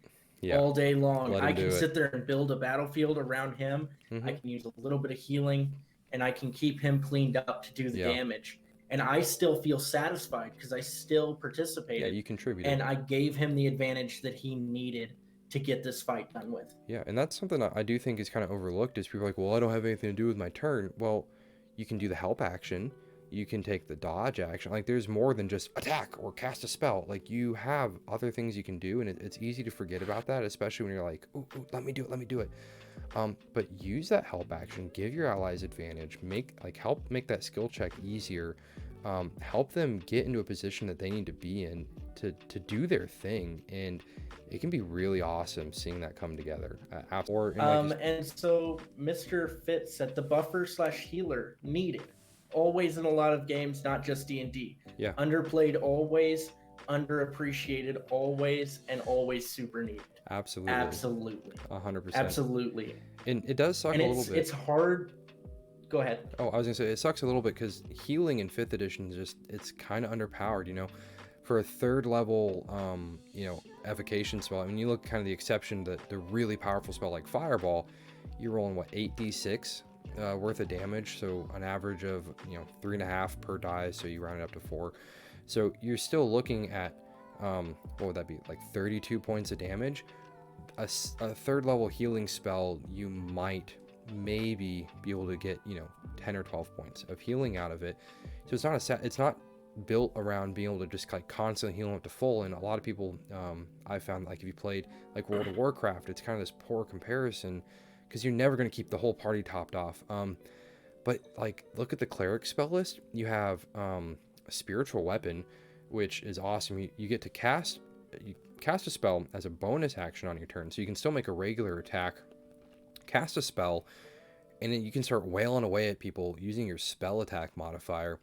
all day long. I can sit there and build a battlefield around him. I can use a little bit of healing, and I can keep him cleaned up to do the damage. And I still feel satisfied because I still participated. Yeah, you contributed. And I gave him the advantage that he needed to get this fight done with. Yeah, and that's something I do think is kind of overlooked is people are like, well, I don't have anything to do with my turn. Well, you can do the help action. You can take the dodge action. Like, there's more than just attack or cast a spell. Like, you have other things you can do, and it's easy to forget about that, especially when you're like, ooh, let me do it. But use that help action, give your allies advantage, help make that skill check easier, help them get into a position that they need to be in to do their thing, and it can be really awesome seeing that come together. And so Mr. Fitz said the buffer/healer needed. always in a lot of games, not just D&D. Yeah. Underplayed always, underappreciated always, and always super needed. Absolutely. Absolutely. 100%. Absolutely. And it does suck a little bit. It's hard. Go ahead. Oh, I was gonna say it sucks a little bit because healing in 5th edition is it's kind of underpowered, you know. For a 3rd level, you know, evocation spell. I mean, you look kind of the exception, the really powerful spell like Fireball, you're rolling what 8d6 worth of damage, so an average of 3.5 per die, so you round it up to 4. So you're still looking at what would that be, like 32 points of damage. A 3rd level healing spell, you might maybe be able to get 10 or 12 points of healing out of it. So it's not built around being able to just like constantly heal up to full. And a lot of people, I found, like if you played like World of Warcraft, it's kind of this poor comparison because you're never going to keep the whole party topped off. But like look at the cleric spell list. You have a spiritual weapon, which is awesome. You get to cast a spell as a bonus action on your turn, so you can still make a regular attack, cast a spell, and then you can start wailing away at people using your spell attack modifier.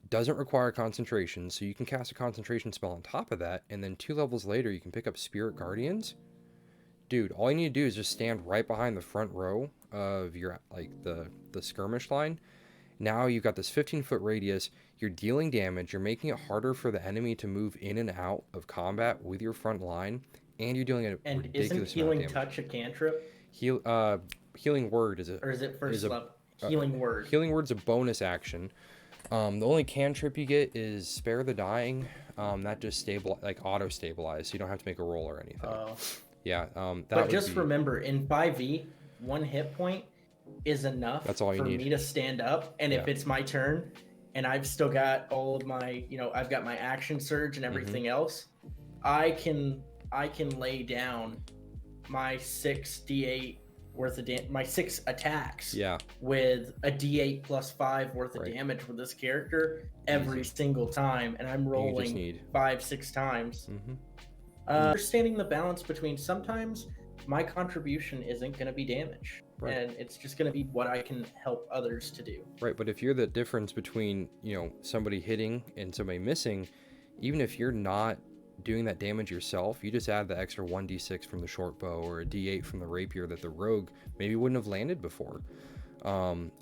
Doesn't require concentration, so you can cast a concentration spell on top of that, and then 2 levels later you can pick up Spirit Guardians. Dude, all you need to do is just stand right behind the front row of your the skirmish line. Now you've got this 15-foot radius, you're dealing damage, you're making it harder for the enemy to move in and out of combat with your front line, and you're dealing a ridiculous amount of damage. And isn't Healing Touch a cantrip? Healing Word is Or is it first level? Healing Word. Healing Word's a bonus action. The only cantrip you get is Spare the Dying. That just auto stabilize, so you don't have to make a roll or anything. Yeah. But just remember, in 5e, 1 hit point is enough. That's all you need for me to stand up, and if it's my turn, and I've still got all of my, I've got my action surge and everything else, I can lay down my 6d8 worth of my 6 attacks with a d8 plus 5 worth of damage with this character every single time, and I'm rolling 5-6 times. Understanding the balance between sometimes my contribution isn't going to be damage, and it's just going to be what I can help others to do. Right, but if you're the difference between somebody hitting and somebody missing, even if you're not doing that damage yourself, you just add the extra 1d6 from the short bow or a d8 from the rapier that the rogue maybe wouldn't have landed before.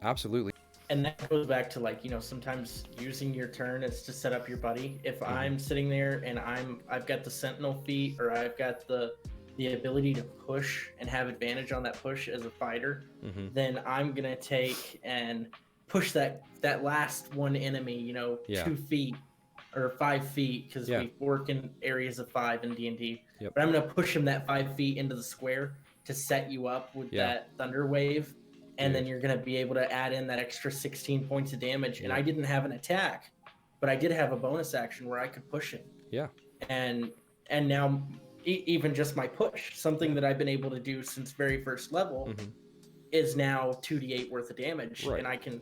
Absolutely. And that goes back to sometimes using your turn is to set up your buddy. If I'm sitting there and I've got the sentinel feat, or I've got the ability to push and have advantage on that push as a fighter, then I'm gonna take and push that last one enemy 2 feet or 5 feet, because we work in areas of 5 in D&D. But I'm going to push him that 5 feet into the square to set you up with that thunder wave, and then you're going to be able to add in that extra 16 points of damage. And I didn't have an attack, but I did have a bonus action where I could push him. And now even just my push, something that I've been able to do since very first level, is now 2d8 worth of damage, and I can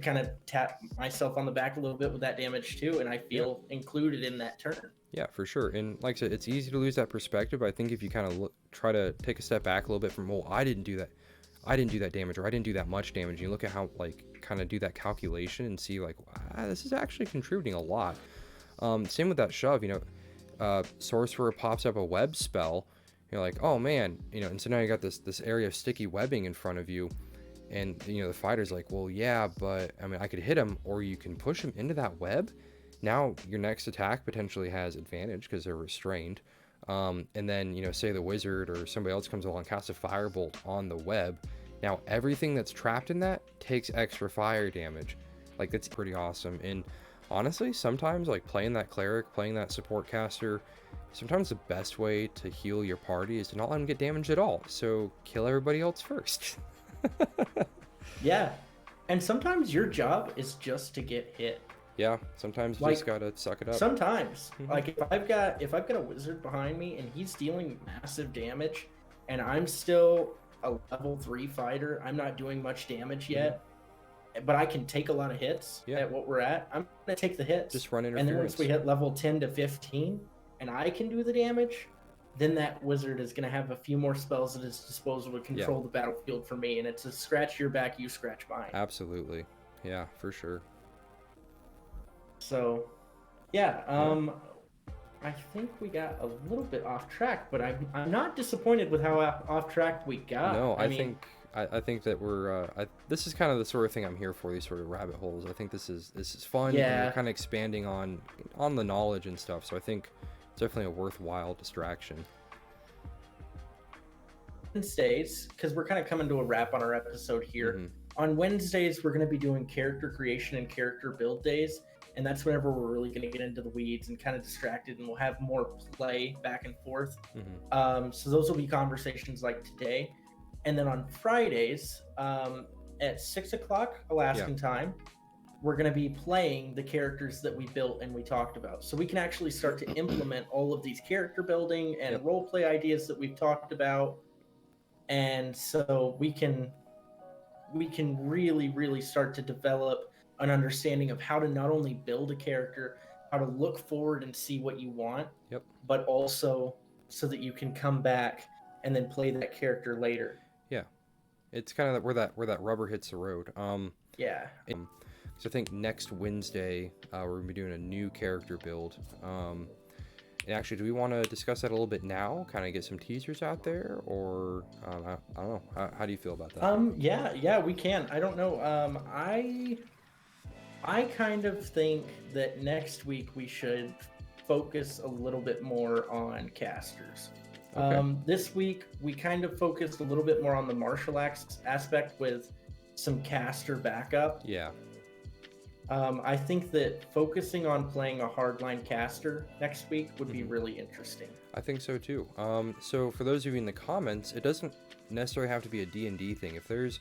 kind of tap myself on the back a little bit with that damage too, and I feel included in that turn. Yeah, for sure. And like I said, it's easy to lose that perspective. I think if you kind of try to take a step back a little bit from, well, I didn't do that damage, or I didn't do that much damage, you look at how kind of do that calculation and see this is actually contributing a lot. Same with that shove. Sorcerer pops up a web spell, you're like, oh man, and so now you got this area of sticky webbing in front of you, and the fighter's like, well, yeah, but I mean, I could hit him, or you can push him into that web. Now your next attack potentially has advantage because they're restrained, and then say the wizard or somebody else comes along and casts a firebolt on the web. Now everything that's trapped in that takes extra fire damage. That's pretty awesome. And honestly, sometimes playing that cleric, playing that support caster, sometimes the best way to heal your party is to not let them get damaged at all. So kill everybody else first. Yeah. And sometimes your job is just to get hit. Yeah, sometimes you just gotta suck it up. Sometimes. If I've got a wizard behind me and he's dealing massive damage, and I'm still a level 3 fighter, I'm not doing much damage yet, but I can take a lot of hits at what we're at, I'm gonna take the hits. Just run interference. And then once we hit level 10 to 15 and I can do the damage, then that wizard is gonna have a few more spells at his disposal to control the battlefield for me, and it's a scratch your back, you scratch mine. Absolutely. Yeah, for sure. So, yeah, I think we got a little bit off track, but I'm not disappointed with how off track we got. No, I mean, I think that we're this is kind of the sort of thing I'm here for, these sort of rabbit holes. I think this is fun, and we're yeah, kind of expanding on the knowledge and stuff. So I think it's definitely a worthwhile distraction. Wednesdays, because we're kind of coming to a wrap on our episode here. On Wednesdays, we're going to be doing character creation and character build days. And that's whenever we're really going to get into the weeds and kind of distracted, and we'll have more play back and forth. So those will be conversations like today. And then on Fridays, at 6 o'clock Alaskan time, we're going to be playing the characters that we built and we talked about. So we can actually start to implement all of these character building and role play ideas that we've talked about. And so we can really start to develop an understanding of how to not only build a character, how to look forward and see what you want, but also so that you can come back and then play that character later. Yeah, it's kind of where that rubber hits the road. Yeah. So I think next Wednesday we're gonna be doing a new character build. And actually, do we want to discuss that a little bit now? Kind of get some teasers out there, or I don't know. How do you feel about that? Yeah, we can. I don't know. I kind of think that next week we should focus a little bit more on casters. Okay. This week we kind of focused a little bit more on the martial acts aspect with some caster backup. Yeah. I think that focusing on playing a hardline caster next week would be really interesting. I think so too. So for those of you in the comments, it doesn't necessarily have to be a D&D thing. If there's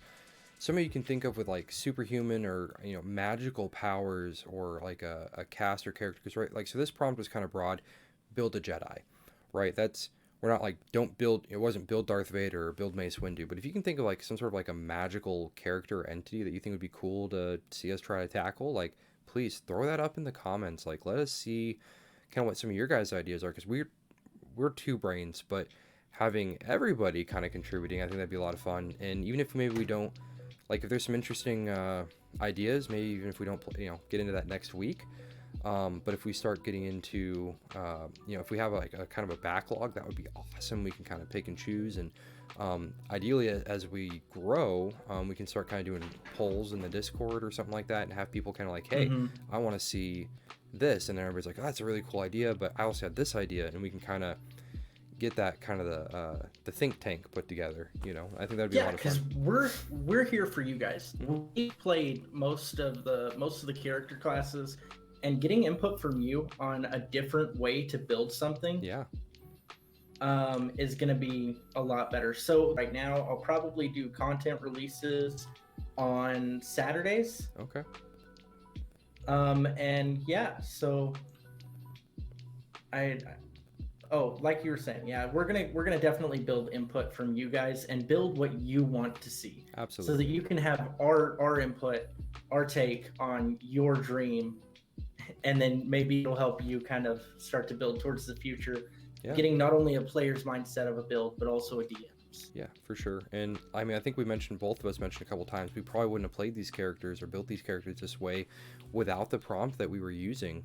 somebody you can think of with like superhuman or magical powers, or like a caster character, because right, like, so this prompt was kind of broad, build a Jedi, right? We're not like, it wasn't build Darth Vader or build Mace Windu, but if you can think of like some sort of like a magical character entity that you think would be cool to see us try to tackle, like, please throw that up in the comments. Like, let us see kind of what some of your guys' ideas are, because we're two brains, but having everybody kind of contributing, I think that'd be a lot of fun. And even if maybe we don't, like, if there's some interesting ideas, maybe even if we don't get into that next week, but if we start getting into, if we have like a kind of a backlog, that would be awesome. We can kind of pick and choose, and ideally, as we grow, we can start kind of doing polls in the Discord or something like that, and have people kind of like, hey, I want to see this, and then everybody's like, oh, that's a really cool idea, but I also had this idea, and we can kind of get that kind of the think tank put together. I think that'd be a lot of fun. Because we're here for you guys. We played most of the character classes. And getting input from you on a different way to build something, is going to be a lot better. So right now, I'll probably do content releases on Saturdays. Okay. And yeah, so like you were saying, we're gonna definitely build input from you guys and build what you want to see. Absolutely. So that you can have our input, our take on your dream. And then maybe it'll help you kind of start to build towards the future, getting not only a player's mindset of a build, but also a DM's. Yeah, for sure. And I mean, I think both of us mentioned a couple times, we probably wouldn't have played these characters or built these characters this way without the prompt that we were using.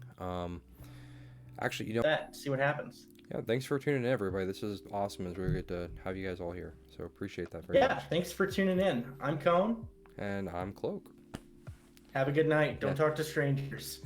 Actually, see what happens. Yeah, thanks for tuning in, everybody. This is awesome as we get to have you guys all here. So appreciate that very much. Yeah, thanks for tuning in. I'm Cone. And I'm Cloak. Have a good night. Don't talk to strangers.